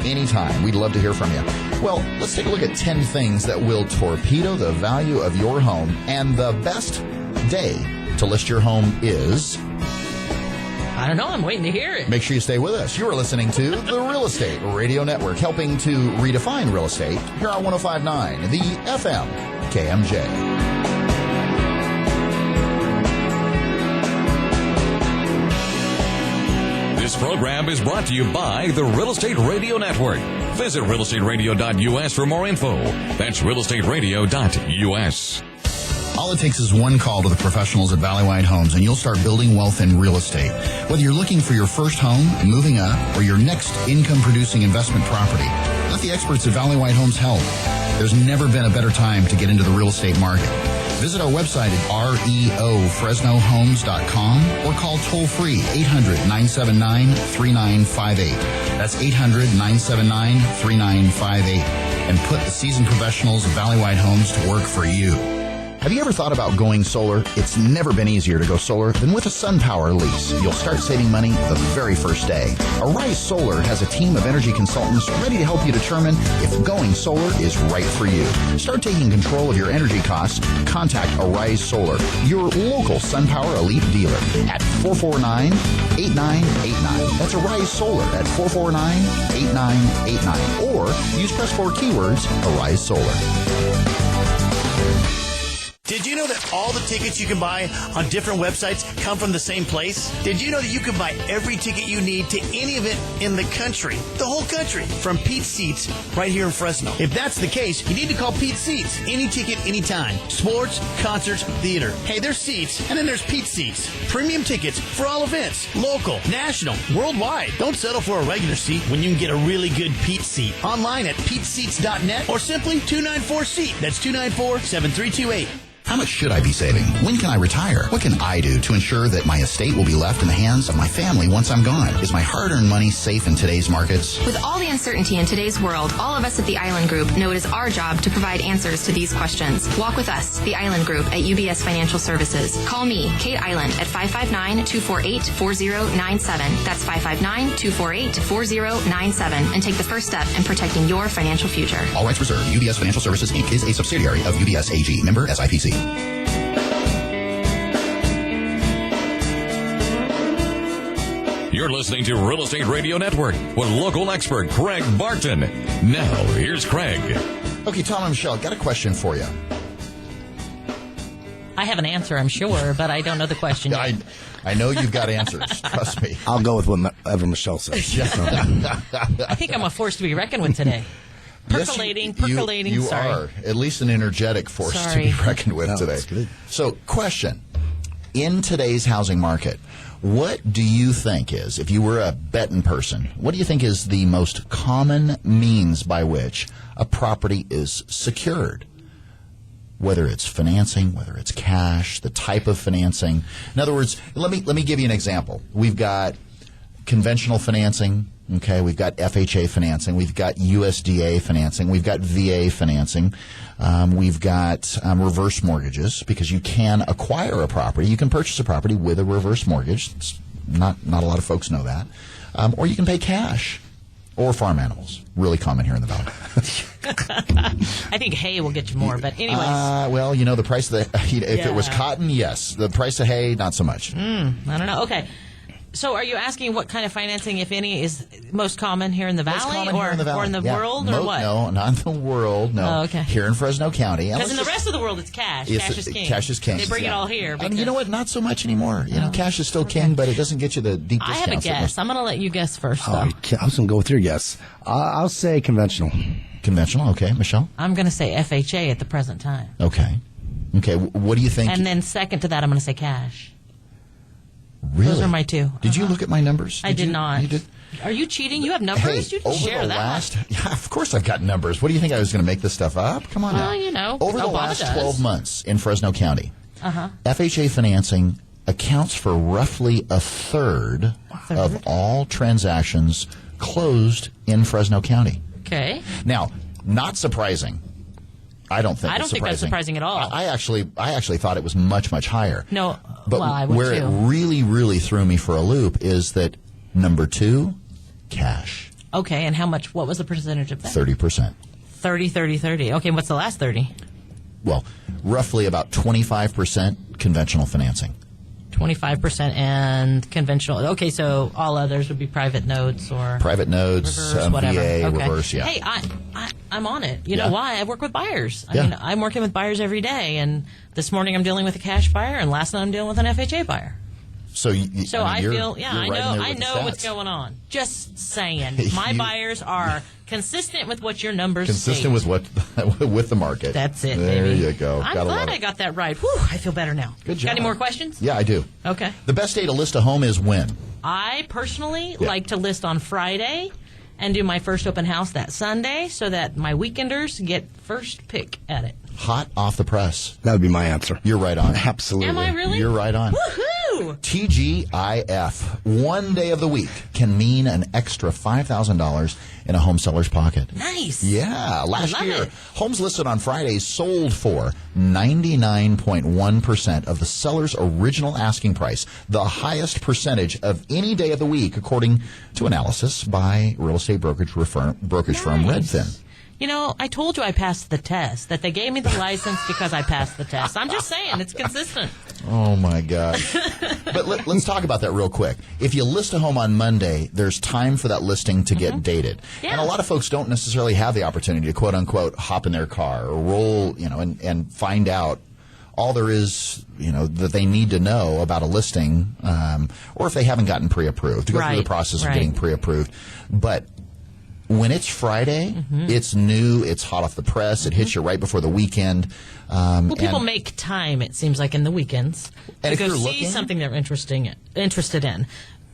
Speaker 3: anytime. We'd love to hear from you. Well, let's take a look at 10 things that will torpedo the value of your home. And the best day to list your home is...
Speaker 4: I don't know. I'm waiting to hear it.
Speaker 3: Make sure you stay with us. You are listening to the Real Estate Radio Network, helping to redefine real estate here on 105.9, the FM KMJ.
Speaker 2: This program is brought to you by the Real Estate Radio Network. Visit realestateradio.us for more info. That's realestateradio.us.
Speaker 3: All it takes is one call to the professionals at Valley Wide Homes, and you'll start building wealth in real estate. Whether you're looking for your first home, moving up, or your next income-producing investment property, let the experts at Valley Wide Homes help. There's never been a better time to get into the real estate market. Visit our website at reofresnohomes.com or call toll-free 800-979-3958. That's 800-979-3958. And put the seasoned professionals of Valley Wide Homes to work for you. Have you ever thought about going solar? It's never been easier to go solar than with a SunPower lease. You'll start saving money the very first day. Arise Solar has a team of energy consultants ready to help you determine if going solar is right for you. Start taking control of your energy costs. Contact Arise Solar, your local SunPower Elite dealer at 449-8989. That's Arise Solar at 449-8989. Or use Press 4 Keywords, Arise Solar.
Speaker 6: Did you know that all the tickets you can buy on different websites come from the same place? Did you know that you can buy every ticket you need to any event in the country, the whole country, from Pete's Seats right here in Fresno? If that's the case, you need to call Pete's Seats. Any ticket, anytime. Sports, concerts, theater. Hey, there's seats, and then there's Pete's Seats. Premium tickets for all events, local, national, worldwide. Don't settle for a regular seat when you can get a really good Pete's Seat. Online at PeteSeats.net or simply 294-SEAT. That's 294-7328.
Speaker 3: How much should I be saving? When can I retire? What can I do to ensure that my estate will be left in the hands of my family once I'm gone? Is my hard-earned money safe in today's markets?
Speaker 7: With all the uncertainty in today's world, all of us at the Island Group know it is our job to provide answers to these questions. Walk with us, the Island Group at UBS Financial Services. Call me, Kate Island, at 559-248-4097. That's 559-248-4097. And take the first step in protecting your financial future.
Speaker 3: All rights reserved. UBS Financial Services, Inc. is a subsidiary of UBS AG. Member SIPC.
Speaker 2: You're listening to Real Estate Radio Network with local expert Craig Barton. Now, here's Craig.
Speaker 3: Okay, Tom and Michelle, got a question for you.
Speaker 4: I have an answer, I'm sure, but I don't know the question yet.
Speaker 3: I know you've got answers. Trust me.
Speaker 5: I'll go with whatever Michelle says.
Speaker 4: I think I'm a force to be reckoned with today. Percolating.
Speaker 3: You
Speaker 4: Sorry.
Speaker 3: are at least an energetic force to be reckoned with today.
Speaker 5: That's good.
Speaker 3: So, question. In today's housing market, what do you think is, if you were a betting person, what do you think is the most common means by which a property is secured? Whether it's financing, whether it's cash, the type of financing. In other words, let me give you an example. We've got conventional financing. Okay, we've got FHA financing, we've got USDA financing, we've got VA financing, we've got reverse mortgages, because you can acquire a property. You can purchase a property with a reverse mortgage. It's not a lot of folks know that. Or you can pay cash. Or farm animals. Really common here in the Valley.
Speaker 4: I think hay will get you more, but anyways.
Speaker 3: Well, you know, the price of the, if it was cotton, yes. The price of hay, not so much.
Speaker 4: I don't know. Okay. So are you asking what kind of financing, if any, is most common here in the Valley, or in the world, or what?
Speaker 3: No, not in the world, no.
Speaker 4: Oh, okay.
Speaker 3: Here in Fresno County.
Speaker 4: Because in the rest of the world, it's cash. Cash is king.
Speaker 3: Cash is king.
Speaker 4: They bring it all here.
Speaker 3: And you know what? Not so much anymore. You know, cash is still king, but it doesn't get you the deep discounts.
Speaker 4: I have a guess. I'm going to let you guess first, though.
Speaker 5: I was going to go with your guess. I'll say conventional.
Speaker 3: Conventional, okay. Michelle?
Speaker 4: I'm going to say FHA at the present time.
Speaker 3: Okay. Okay, what do you think?
Speaker 4: And then second to that, I'm going to say cash.
Speaker 3: Really?
Speaker 4: Those are my two.
Speaker 3: Did you look at my numbers?
Speaker 4: I did not.
Speaker 3: You did?
Speaker 4: Are you cheating? You have numbers?
Speaker 3: Hey,
Speaker 4: you didn't share that.
Speaker 3: Yeah, of course I've got numbers. What do you think I was going to make this stuff up? Come on now.
Speaker 4: Well, you know,
Speaker 3: over the
Speaker 4: Obama
Speaker 3: last
Speaker 4: does.
Speaker 3: 12 months in Fresno County, FHA financing accounts for roughly a third of all transactions closed in Fresno County.
Speaker 4: Okay.
Speaker 3: Now, not surprising. I don't think
Speaker 4: that's surprising at all.
Speaker 3: I actually thought it was much, much higher.
Speaker 4: No,
Speaker 3: but
Speaker 4: well, I would
Speaker 3: where
Speaker 4: too.
Speaker 3: it really, really threw me for a loop is that number 2, cash.
Speaker 4: Okay, and how much? What was the percentage of that?
Speaker 3: 30%.
Speaker 4: 30. Okay, what's the last 30?
Speaker 3: Well, roughly about 25% conventional financing.
Speaker 4: 25% and conventional. Okay, so all others would be private notes or
Speaker 3: reverse,
Speaker 4: whatever.
Speaker 3: VA,
Speaker 4: Okay.
Speaker 3: reverse, yeah.
Speaker 4: Hey, I'm on it. You know why? I work with buyers. I mean, I'm working with buyers every day, and this morning I'm dealing with a cash buyer, and last night I'm dealing with an FHA buyer.
Speaker 3: So
Speaker 4: I know
Speaker 3: the
Speaker 4: what's going on. Just saying, my buyers are consistent with what your numbers state.
Speaker 3: Consistent with the market.
Speaker 4: That's it,
Speaker 3: there
Speaker 4: baby.
Speaker 3: You go.
Speaker 4: I'm glad I got that right. Whew, I feel better now.
Speaker 3: Good job.
Speaker 4: Got any more questions?
Speaker 3: Yeah, I do.
Speaker 4: Okay.
Speaker 3: The best day to list a home is when?
Speaker 4: I personally like to list on Friday and do my first open house that Sunday so that my weekenders get first pick at it.
Speaker 3: Hot off the press.
Speaker 5: That would be my answer.
Speaker 3: You're right on.
Speaker 5: Absolutely.
Speaker 4: Am I really?
Speaker 3: You're right on.
Speaker 4: Woohoo!
Speaker 3: TGIF. One day of the week can mean an extra $5,000 in a home seller's pocket.
Speaker 4: Nice.
Speaker 3: Yeah. Last year,
Speaker 4: it.
Speaker 3: homes listed on Fridays sold for 99.1% of the seller's original asking price, the highest percentage of any day of the week, according to analysis by real estate brokerage firm Redfin.
Speaker 4: You know, I told you I passed the test, that they gave me the license because I passed the test. I'm just saying, it's consistent.
Speaker 3: Oh, my gosh. But let's talk about that real quick. If you list a home on Monday, there's time for that listing to get dated.
Speaker 4: Yeah.
Speaker 3: And a lot of folks don't necessarily have the opportunity to, quote, unquote, hop in their car or roll, and find out all there is, that they need to know about a listing, or if they haven't gotten pre-approved, to go through the process of getting pre-approved. But when it's Friday, it's new, it's hot off the press, it hits you right before the weekend.
Speaker 4: Well, people make time, it seems like, in the weekends to
Speaker 3: if
Speaker 4: go
Speaker 3: you're
Speaker 4: see
Speaker 3: looking,
Speaker 4: something they're interested in.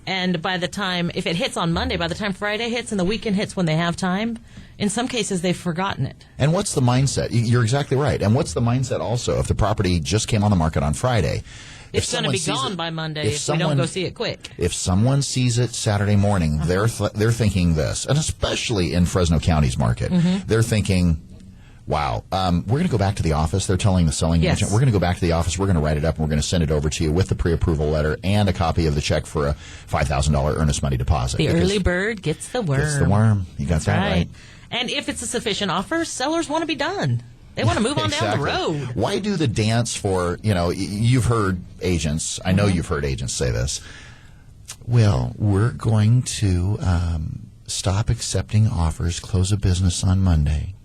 Speaker 4: And by the time, if it hits on Monday, by the time Friday hits and the weekend hits when they have time, in some cases they've forgotten it.
Speaker 3: And what's the mindset? You're exactly right. And what's the mindset also if the property just came on the market on Friday?
Speaker 4: It's going to be gone by Monday if we don't go see it quick.
Speaker 3: If someone sees it Saturday morning, they're thinking this, and especially in Fresno County's market, they're thinking, wow, we're going to go back to the office. They're telling the selling agent, we're going to go back to the office, we're going to write it up, and we're going to send it over to you with the pre-approval letter and a copy of the check for a $5,000 earnest money deposit.
Speaker 4: The early bird gets the worm.
Speaker 3: Gets the worm. You got that right.
Speaker 4: And if it's a sufficient offer, sellers want to be done. They want to move on down the road.
Speaker 3: Why do the dance for, you've heard agents, I know you've heard agents say this, well, we're going to stop accepting offers, close a business on Monday.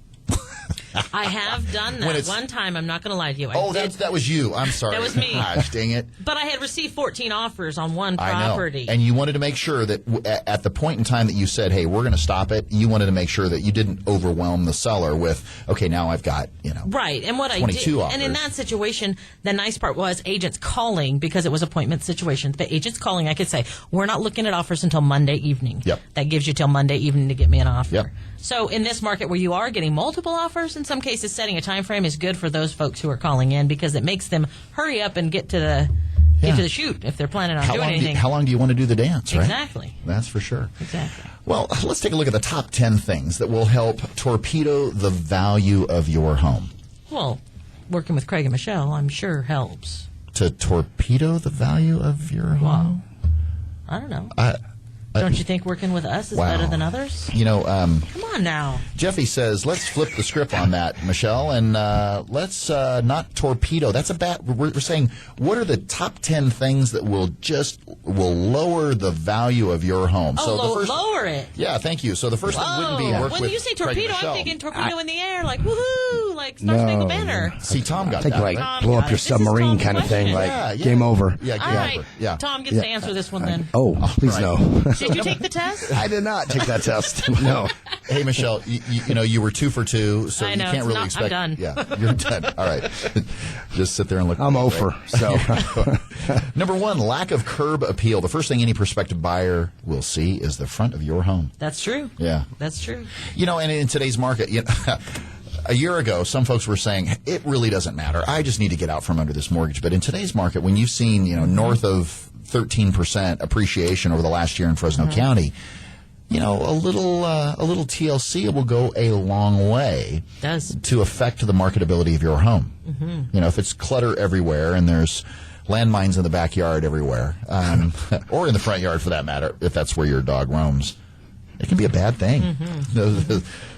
Speaker 4: I have done that one time. I'm not going to lie to you.
Speaker 3: That was you. I'm sorry.
Speaker 4: That was me.
Speaker 3: Gosh, dang it.
Speaker 4: But I had received 14 offers on one property.
Speaker 3: I know. And you wanted to make sure that at the point in time that you said, hey, we're going to stop it, you wanted to make sure that you didn't overwhelm the seller with, okay, now I've got,
Speaker 4: right. And what
Speaker 3: 22
Speaker 4: I did,
Speaker 3: offers.
Speaker 4: and in that situation, the nice part was agents calling because it was appointment situation. The agents calling, I could say, we're not looking at offers until Monday evening.
Speaker 3: Yep.
Speaker 4: That gives you till Monday evening to get me an offer.
Speaker 3: Yep.
Speaker 4: So in this market where you are getting multiple offers, in some cases setting a time frame is good for those folks who are calling in because it makes them hurry up and get to the shoot if they're planning on doing anything.
Speaker 3: How long do you want to do the dance, right?
Speaker 4: Exactly.
Speaker 3: That's for sure.
Speaker 4: Exactly.
Speaker 3: Well, let's take a look at the top 10 things that will help torpedo the value of your home.
Speaker 4: Well, working with Craig and Michelle, I'm sure helps.
Speaker 3: To torpedo the value of your home?
Speaker 4: Well, I don't know. Don't you think working with us is better than others? Come on now.
Speaker 3: Jeffy says, let's flip the script on that, Michelle, and let's not torpedo. That's a bad. We're saying, what are the top 10 things that will lower the value of your home?
Speaker 4: Lower it.
Speaker 3: Yeah, thank you. So the first thing wouldn't be work with
Speaker 4: When you say torpedo,
Speaker 3: Craig and
Speaker 4: I'm thinking torpedo in the air, like woohoo, like Star Spangled Banner.
Speaker 3: See, Tom got
Speaker 5: I think
Speaker 3: that.
Speaker 5: like
Speaker 3: Right?
Speaker 5: blow up your submarine kind of thing, like game over.
Speaker 3: Yeah,
Speaker 4: All right.
Speaker 3: Yeah.
Speaker 4: Tom gets to answer this one then.
Speaker 5: Oh, please no.
Speaker 4: Did you take the test?
Speaker 5: I did not take that test. No.
Speaker 3: Hey, Michelle, you were 2 for 2, so
Speaker 4: I know,
Speaker 3: you can't really expect.
Speaker 4: I'm done.
Speaker 3: Yeah, you're done. All right. Just sit there and look.
Speaker 5: I'm over. So,
Speaker 3: Number 1, lack of curb appeal. The first thing any prospective buyer will see is the front of your home.
Speaker 4: That's true.
Speaker 3: Yeah.
Speaker 4: That's true.
Speaker 3: And in today's market, a year ago, some folks were saying, it really doesn't matter. I just need to get out from under this mortgage. But in today's market, when you've seen, north of 13% appreciation over the last year in Fresno County, a little TLC will go a long way to affect the marketability of your home. If it's clutter everywhere and there's landmines in the backyard everywhere, or in the front yard for that matter, if that's where your dog roams, it can be a bad thing.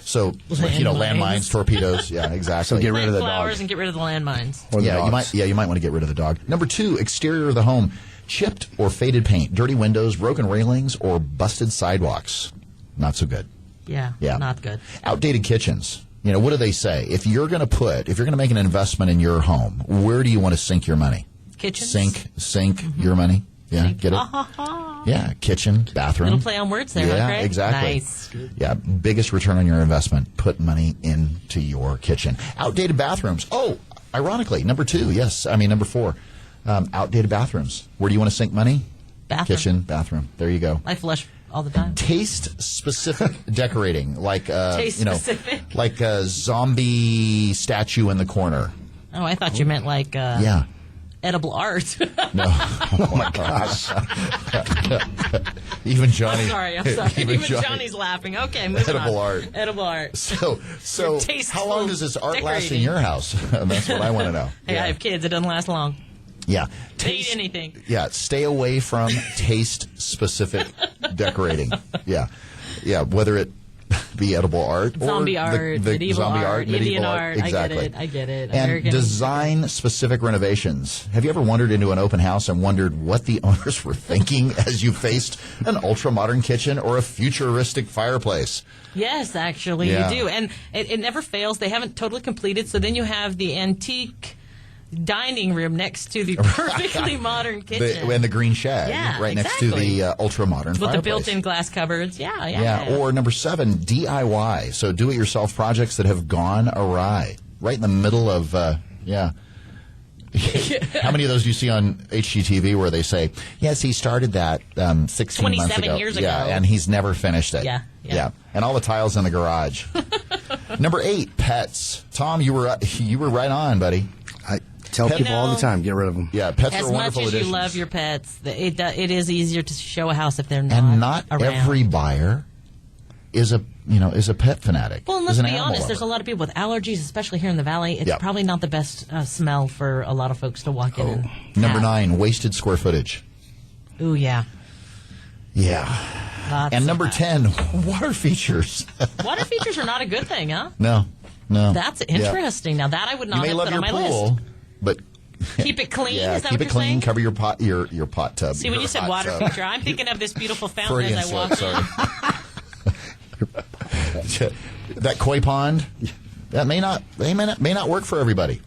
Speaker 3: So, landmines, torpedoes, yeah, exactly.
Speaker 5: So get rid of the
Speaker 4: flowers
Speaker 5: dog.
Speaker 4: and get rid of the landmines.
Speaker 5: Or the
Speaker 3: dogs. You might want to get rid of the dog. Number 2, exterior of the home. Chipped or faded paint, dirty windows, broken railings, or busted sidewalks. Not so good.
Speaker 4: Yeah, not good.
Speaker 3: Outdated kitchens. What do they say? If you're going to make an investment in your home, where do you want to sink your money?
Speaker 4: Kitchens?
Speaker 3: Sink your money. Yeah, get it? Yeah, kitchen, bathroom.
Speaker 4: Little play on words there,
Speaker 3: yeah,
Speaker 4: huh, Craig?
Speaker 3: Exactly.
Speaker 4: Nice.
Speaker 3: Yeah, biggest return on your investment. Put money into your kitchen. Outdated bathrooms. Oh, ironically, number 4. Outdated bathrooms. Where do you want to sink money?
Speaker 4: Bathroom.
Speaker 3: Kitchen, bathroom. There you go.
Speaker 4: I flush all the time.
Speaker 3: Taste-specific decorating, like
Speaker 4: Taste-specific?
Speaker 3: like a zombie statue in the corner.
Speaker 4: Oh, I thought you meant like edible art.
Speaker 3: No.
Speaker 5: Oh my gosh.
Speaker 3: Even Johnny.
Speaker 4: I'm sorry. Even Johnny's laughing. Okay, moving
Speaker 3: edible
Speaker 4: on.
Speaker 3: art.
Speaker 4: Edible art.
Speaker 3: So how long does this art last in your house? That's what I want to know.
Speaker 4: Hey, I have kids. It doesn't last long.
Speaker 3: Yeah.
Speaker 4: They eat anything.
Speaker 3: Yeah. Stay away from taste-specific decorating. Yeah. Yeah. Whether it be edible art
Speaker 4: zombie
Speaker 3: or
Speaker 4: art,
Speaker 3: the
Speaker 4: medieval
Speaker 3: zombie art,
Speaker 4: Indian
Speaker 3: medieval
Speaker 4: art.
Speaker 3: Exactly.
Speaker 4: I get it.
Speaker 3: And
Speaker 4: American
Speaker 3: design-specific renovations. Have you ever wandered into an open house and wondered what the owners were thinking as you faced an ultra-modern kitchen or a futuristic fireplace?
Speaker 4: Yes, actually, you do. And it never fails. They haven't totally completed, so then you have the antique dining room next to the perfectly modern kitchen.
Speaker 3: And the green shag next to the ultra-modern
Speaker 4: with
Speaker 3: fireplace.
Speaker 4: the built-in glass cupboards. Yeah.
Speaker 3: Or number 7, DIY. So do-it-yourself projects that have gone awry. Right in the middle of, How many of those do you see on HGTV where they say, yes, he started that 16 months ago.
Speaker 4: 27 years ago.
Speaker 3: Yeah, and he's never finished it.
Speaker 4: Yeah.
Speaker 3: And all the tiles in the garage. Number 8, pets. Tom, you were right on, buddy.
Speaker 5: I tell people all the time, get rid of them.
Speaker 3: Yeah, pets
Speaker 4: As
Speaker 3: are wonderful
Speaker 4: much as
Speaker 3: additions.
Speaker 4: you love your pets, it is easier to show a house if they're not
Speaker 3: And not
Speaker 4: around.
Speaker 3: every buyer is a pet fanatic.
Speaker 4: Well, and
Speaker 3: is
Speaker 4: let's
Speaker 3: an
Speaker 4: be
Speaker 3: animal
Speaker 4: honest, there's a
Speaker 3: lover.
Speaker 4: lot of people with allergies, especially here in the valley. It's probably not the best smell for a lot of folks to walk in and
Speaker 3: Number
Speaker 4: have.
Speaker 3: 9, wasted square footage.
Speaker 4: Ooh, yeah.
Speaker 3: Yeah.
Speaker 4: Lots
Speaker 3: And
Speaker 4: of
Speaker 3: number
Speaker 4: that.
Speaker 3: 10, water features.
Speaker 4: Water features are not a good thing, huh?
Speaker 3: No.
Speaker 4: That's interesting. Now, that I would
Speaker 3: You
Speaker 4: not
Speaker 3: may
Speaker 4: have
Speaker 3: love
Speaker 4: put
Speaker 3: your
Speaker 4: on my
Speaker 3: pool,
Speaker 4: list.
Speaker 3: but
Speaker 4: Keep it clean,
Speaker 3: yeah,
Speaker 4: is that
Speaker 3: keep
Speaker 4: what
Speaker 3: it
Speaker 4: you're
Speaker 3: clean.
Speaker 4: saying?
Speaker 3: Cover your pot tub.
Speaker 4: See, when
Speaker 3: your
Speaker 4: you said
Speaker 3: hot
Speaker 4: water
Speaker 3: tub.
Speaker 4: feature, I'm thinking of this beautiful fountain
Speaker 3: Freudian
Speaker 4: as I
Speaker 3: slip,
Speaker 4: walk in.
Speaker 3: sorry. That koi pond, that may not work for everybody.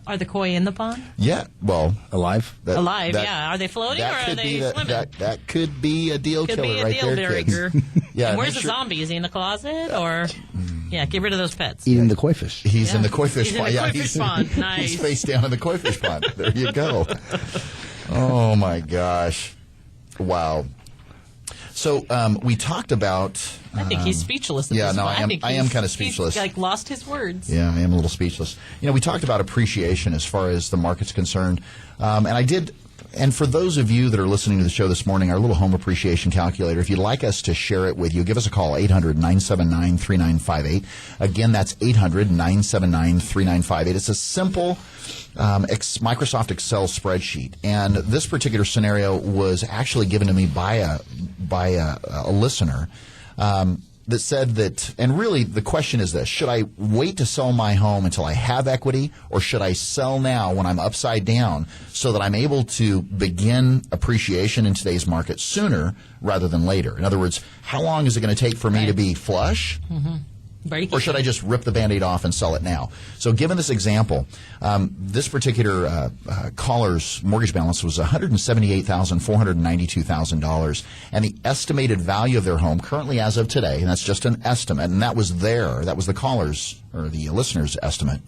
Speaker 4: Are the koi in the pond?
Speaker 3: Yeah, well,
Speaker 5: Alive?
Speaker 4: Alive, yeah. Are they floating or are they swimming?
Speaker 3: That could be a deal
Speaker 4: Could
Speaker 3: killer
Speaker 4: be a
Speaker 3: right
Speaker 4: deal
Speaker 3: there,
Speaker 4: breaker.
Speaker 3: kids. Yeah,
Speaker 4: And where's
Speaker 3: make
Speaker 4: the
Speaker 3: sure-
Speaker 4: zombie? Is he in the closet or? Yeah, get rid of those pets.
Speaker 5: Eating the koi fish.
Speaker 3: He's in
Speaker 4: Yeah.
Speaker 3: the koi fish
Speaker 4: He's in
Speaker 3: pond.
Speaker 4: the
Speaker 3: Yeah,
Speaker 4: koi fish pond. Nice.
Speaker 3: He's face down in the koi fish pond. There you go. Oh my gosh! Wow. So we talked about.
Speaker 4: I think he's speechless. At
Speaker 3: yeah,
Speaker 4: this
Speaker 3: no,
Speaker 4: point.
Speaker 3: I am kind of speechless.
Speaker 4: He's like lost his words.
Speaker 3: Yeah, I am a little speechless. We talked about appreciation as far as the market's concerned. And I did, and for those of you that are listening to the show this morning, our little home appreciation calculator, if you'd like us to share it with you, give us a call, 800-979-3958. Again, that's 800-979-3958. It's a simple Microsoft Excel spreadsheet. And this particular scenario was actually given to me by a listener. That said that, and really the question is this: should I wait to sell my home until I have equity, or should I sell now when I'm upside down so that I'm able to begin appreciation in today's market sooner rather than later? In other words, how long is it going to take for me to be flush?
Speaker 4: Mm-hmm.
Speaker 3: Or should I just rip the Band-Aid off and sell it now? So given this example, this particular caller's mortgage balance was $178,492,000, and the estimated value of their home currently as of today, and that's just an estimate, and that was the caller's or the listener's estimate,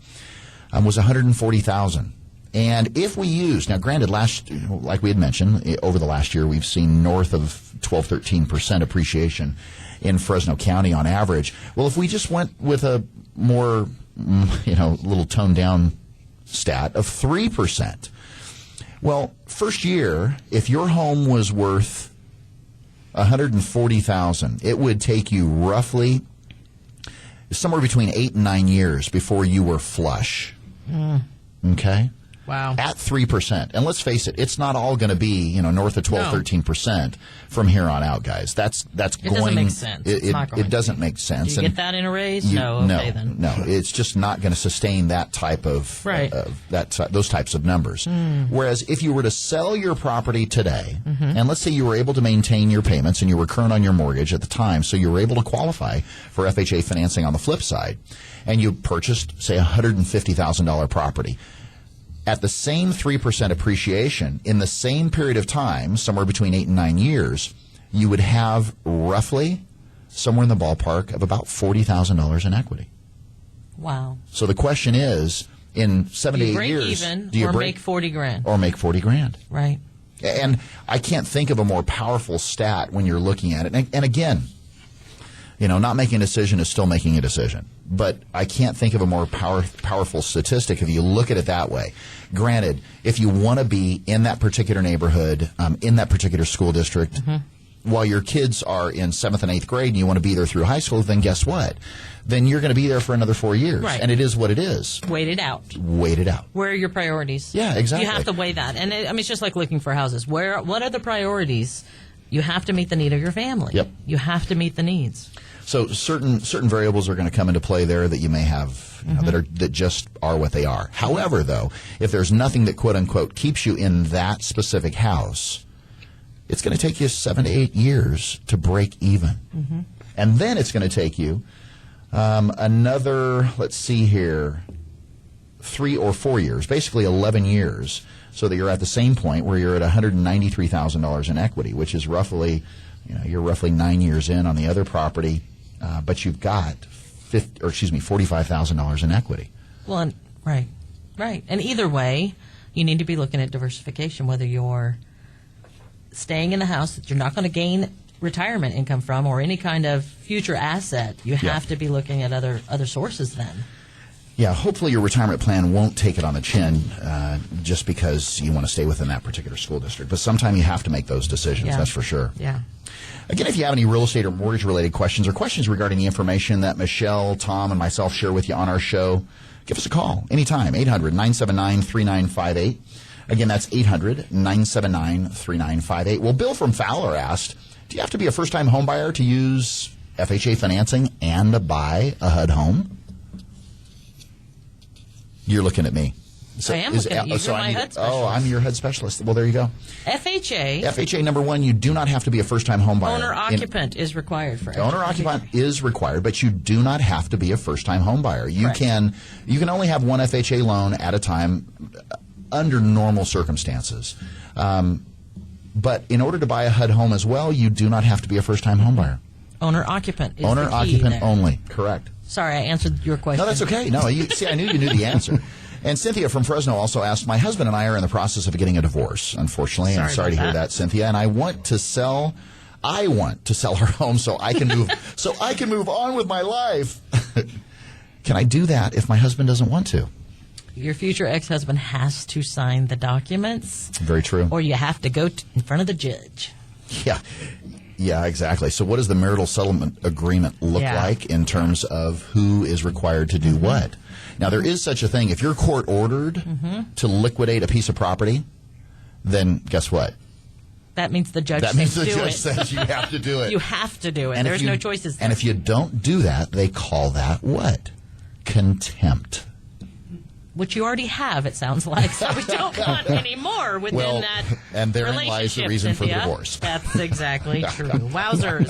Speaker 3: was $140,000. And if we use, now granted, like we had mentioned, over the last year, we've seen north of 12, 13% appreciation in Fresno County on average. Well, if we just went with a more, little toned down stat of 3%, well, first year, if your home was worth $140,000, it would take you roughly somewhere between 8 and 9 years before you were flush. Okay?
Speaker 4: Wow.
Speaker 3: At 3%. And let's face it, it's not all going to be, north of 12,
Speaker 4: No.
Speaker 3: 13% from here on out, guys. That's
Speaker 4: It
Speaker 3: going
Speaker 4: doesn't make sense. It's not going
Speaker 3: it doesn't
Speaker 4: to.
Speaker 3: make sense.
Speaker 4: Do you
Speaker 3: And
Speaker 4: get that in a raise? No. Okay, then.
Speaker 3: No, it's just not going to sustain that type of
Speaker 4: Right.
Speaker 3: those types of numbers. Whereas if you were to sell your property today, and let's say you were able to maintain your payments and you were current on your mortgage at the time, so you were able to qualify for FHA financing on the flip side, and you purchased, say, a $150,000 property. At the same 3% appreciation, in the same period of time, somewhere between 8 and 9 years, you would have roughly somewhere in the ballpark of about $40,000 in equity.
Speaker 4: Wow.
Speaker 3: So the question is, in 7
Speaker 4: Do
Speaker 3: to
Speaker 4: you
Speaker 3: 8
Speaker 4: break
Speaker 3: years,
Speaker 4: even
Speaker 3: do you
Speaker 4: or
Speaker 3: break
Speaker 4: make 40 grand?
Speaker 3: or make 40 grand?
Speaker 4: Right.
Speaker 3: And I can't think of a more powerful stat when you're looking at it. And again, not making a decision is still making a decision. But I can't think of a more powerful statistic if you look at it that way. Granted, if you want to be in that particular neighborhood, in that particular school district, while your kids are in 7th and 8th grade and you want to be there through high school, then guess what? Then you're going to be there for another 4 years.
Speaker 4: Right.
Speaker 3: And it is what it is.
Speaker 4: Wait it out.
Speaker 3: Wait it out.
Speaker 4: Where are your priorities?
Speaker 3: Yeah, exactly.
Speaker 4: You have to weigh that. And it's just like looking for houses. What are the priorities? You have to meet the need of your family.
Speaker 3: Yep.
Speaker 4: You have to meet the needs.
Speaker 3: So certain variables are going to come into play there that you may have that just are what they are. However, though, if there's nothing that quote unquote keeps you in that specific house, it's going to take you 7 to 8 years to break even, and then it's going to take you another, let's see here, 3 or 4 years, basically 11 years, so that you're at the same point where you're at $193,000 in equity, which is roughly, you're roughly 9 years in on the other property. But you've got $45,000 in equity.
Speaker 4: Well, right. And either way, you need to be looking at diversification, whether you're staying in the house that you're not going to gain retirement income from or any kind of future asset. You have to be looking at other sources then.
Speaker 3: Yeah, hopefully your retirement plan won't take it on the chin just because you want to stay within that particular school district. But sometime you have to make those decisions, that's for sure.
Speaker 4: Yeah.
Speaker 3: Again, if you have any real estate or mortgage-related questions or questions regarding the information that Michelle, Tom, and myself share with you on our show, give us a call anytime, 800-979-3958. Again, that's 800-979-3958. Well, Bill from Fowler asked, do you have to be a first-time home buyer to use FHA financing and buy a HUD home? You're looking at me. So
Speaker 4: I am looking at you. You're my HUD specialist.
Speaker 3: Oh, I'm your HUD specialist. Well, there you go.
Speaker 4: FHA,
Speaker 3: number one, you do not have to be a first-time home buyer.
Speaker 4: Owner-occupant is required for FHA.
Speaker 3: Owner-occupant is required, but you do not have to be a first-time home buyer. You can only have one FHA loan at a time under normal circumstances. But in order to buy a HUD home as well, you do not have to be a first-time home buyer.
Speaker 4: Owner-occupant is the key
Speaker 3: Owner-occupant
Speaker 4: there.
Speaker 3: only, correct.
Speaker 4: Sorry, I answered your question.
Speaker 3: No, that's okay. No, see, I knew you knew the answer. And Cynthia from Fresno also asked, my husband and I are in the process of getting a divorce, unfortunately. I'm sorry to hear that, Cynthia. And I want to sell our home so I can move on with my life. Can I do that if my husband doesn't want to?
Speaker 4: Your future ex-husband has to sign the documents.
Speaker 3: Very true.
Speaker 4: Or you have to go in front of the judge.
Speaker 3: Yeah, exactly. So what does the marital settlement agreement look like in terms of who is required to do what? Now, there is such a thing. If you're court ordered to liquidate a piece of property, then guess what?
Speaker 4: That means the judge
Speaker 3: says you have to do it.
Speaker 4: You have to do it.
Speaker 3: And
Speaker 4: there's no choices there.
Speaker 3: And if you don't do that, they call that what? Contempt.
Speaker 4: Which you already have, it sounds like. So we don't want any more within that
Speaker 3: and therein lies the reason for the divorce.
Speaker 4: That's exactly true. Wowzers.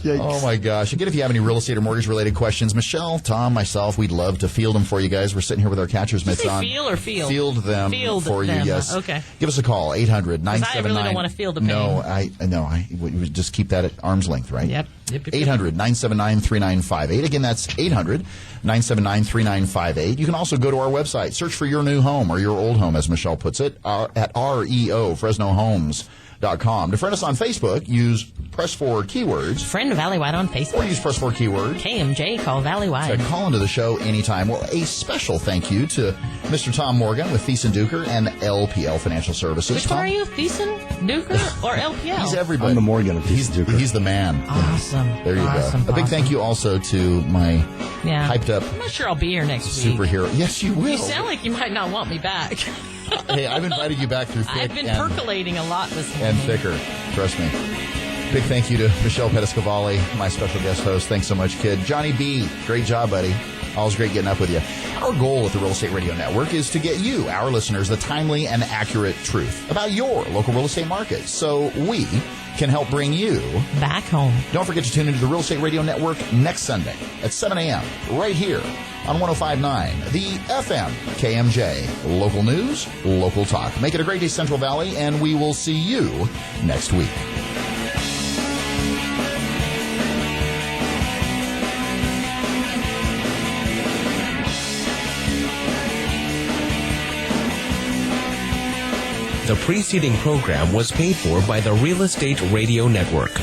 Speaker 5: Yikes.
Speaker 3: Oh, my gosh. Again, if you have any real estate or mortgage-related questions, Michelle, Tom, myself, we'd love to field them for you guys. We're sitting here with our catcher's mitts on.
Speaker 4: Feel or field?
Speaker 3: Field them for you, yes.
Speaker 4: Okay.
Speaker 3: Give us a call, 800-979.
Speaker 4: I really don't want to feel the pain.
Speaker 3: No, we just keep that at arm's length, right?
Speaker 4: Yep.
Speaker 3: 800-979-3958. Again, that's 800-979-3958. You can also go to our website, search for your new home or your old home, as Michelle puts it, at Fresnohomes.com. To friend us on Facebook, use press 4 keywords.
Speaker 4: Friend Valley White on Facebook.
Speaker 3: Or use press 4 keywords.
Speaker 4: KMJ, call Valley White.
Speaker 3: So call into the show anytime. Well, a special thank you to Mr. Tom Morgan with Thiessen Duker and LPL Financial Services.
Speaker 4: Which one are you, Thiessen, Duker, or LPL?
Speaker 3: He's everybody.
Speaker 5: I'm the Morgan of Thiessen Duker.
Speaker 3: He's the man.
Speaker 4: Awesome.
Speaker 3: There you go. A big thank you also to my hyped up
Speaker 4: I'm not sure I'll be here next week.
Speaker 3: superhero. Yes, you will.
Speaker 4: You sound like you might not want me back.
Speaker 3: Hey, I've invited you back through thick
Speaker 4: I've been percolating a lot this morning.
Speaker 3: and thicker. Trust me. Big thank you to Michelle Pettiscavalli, my special guest host. Thanks so much, kid. Johnny B., great job, buddy. Always great getting up with you. Our goal at the Real Estate Radio Network is to get you, our listeners, the timely and accurate truth about your local real estate market so we can help bring you
Speaker 4: back home.
Speaker 3: Don't forget to tune into the Real Estate Radio Network next Sunday at 7 a.m. right here on 105.9, the FM KMJ. Local news, local talk. Make it a great day, Central Valley, and we will see you next week.
Speaker 1: The preceding program was paid for by the Real Estate Radio Network.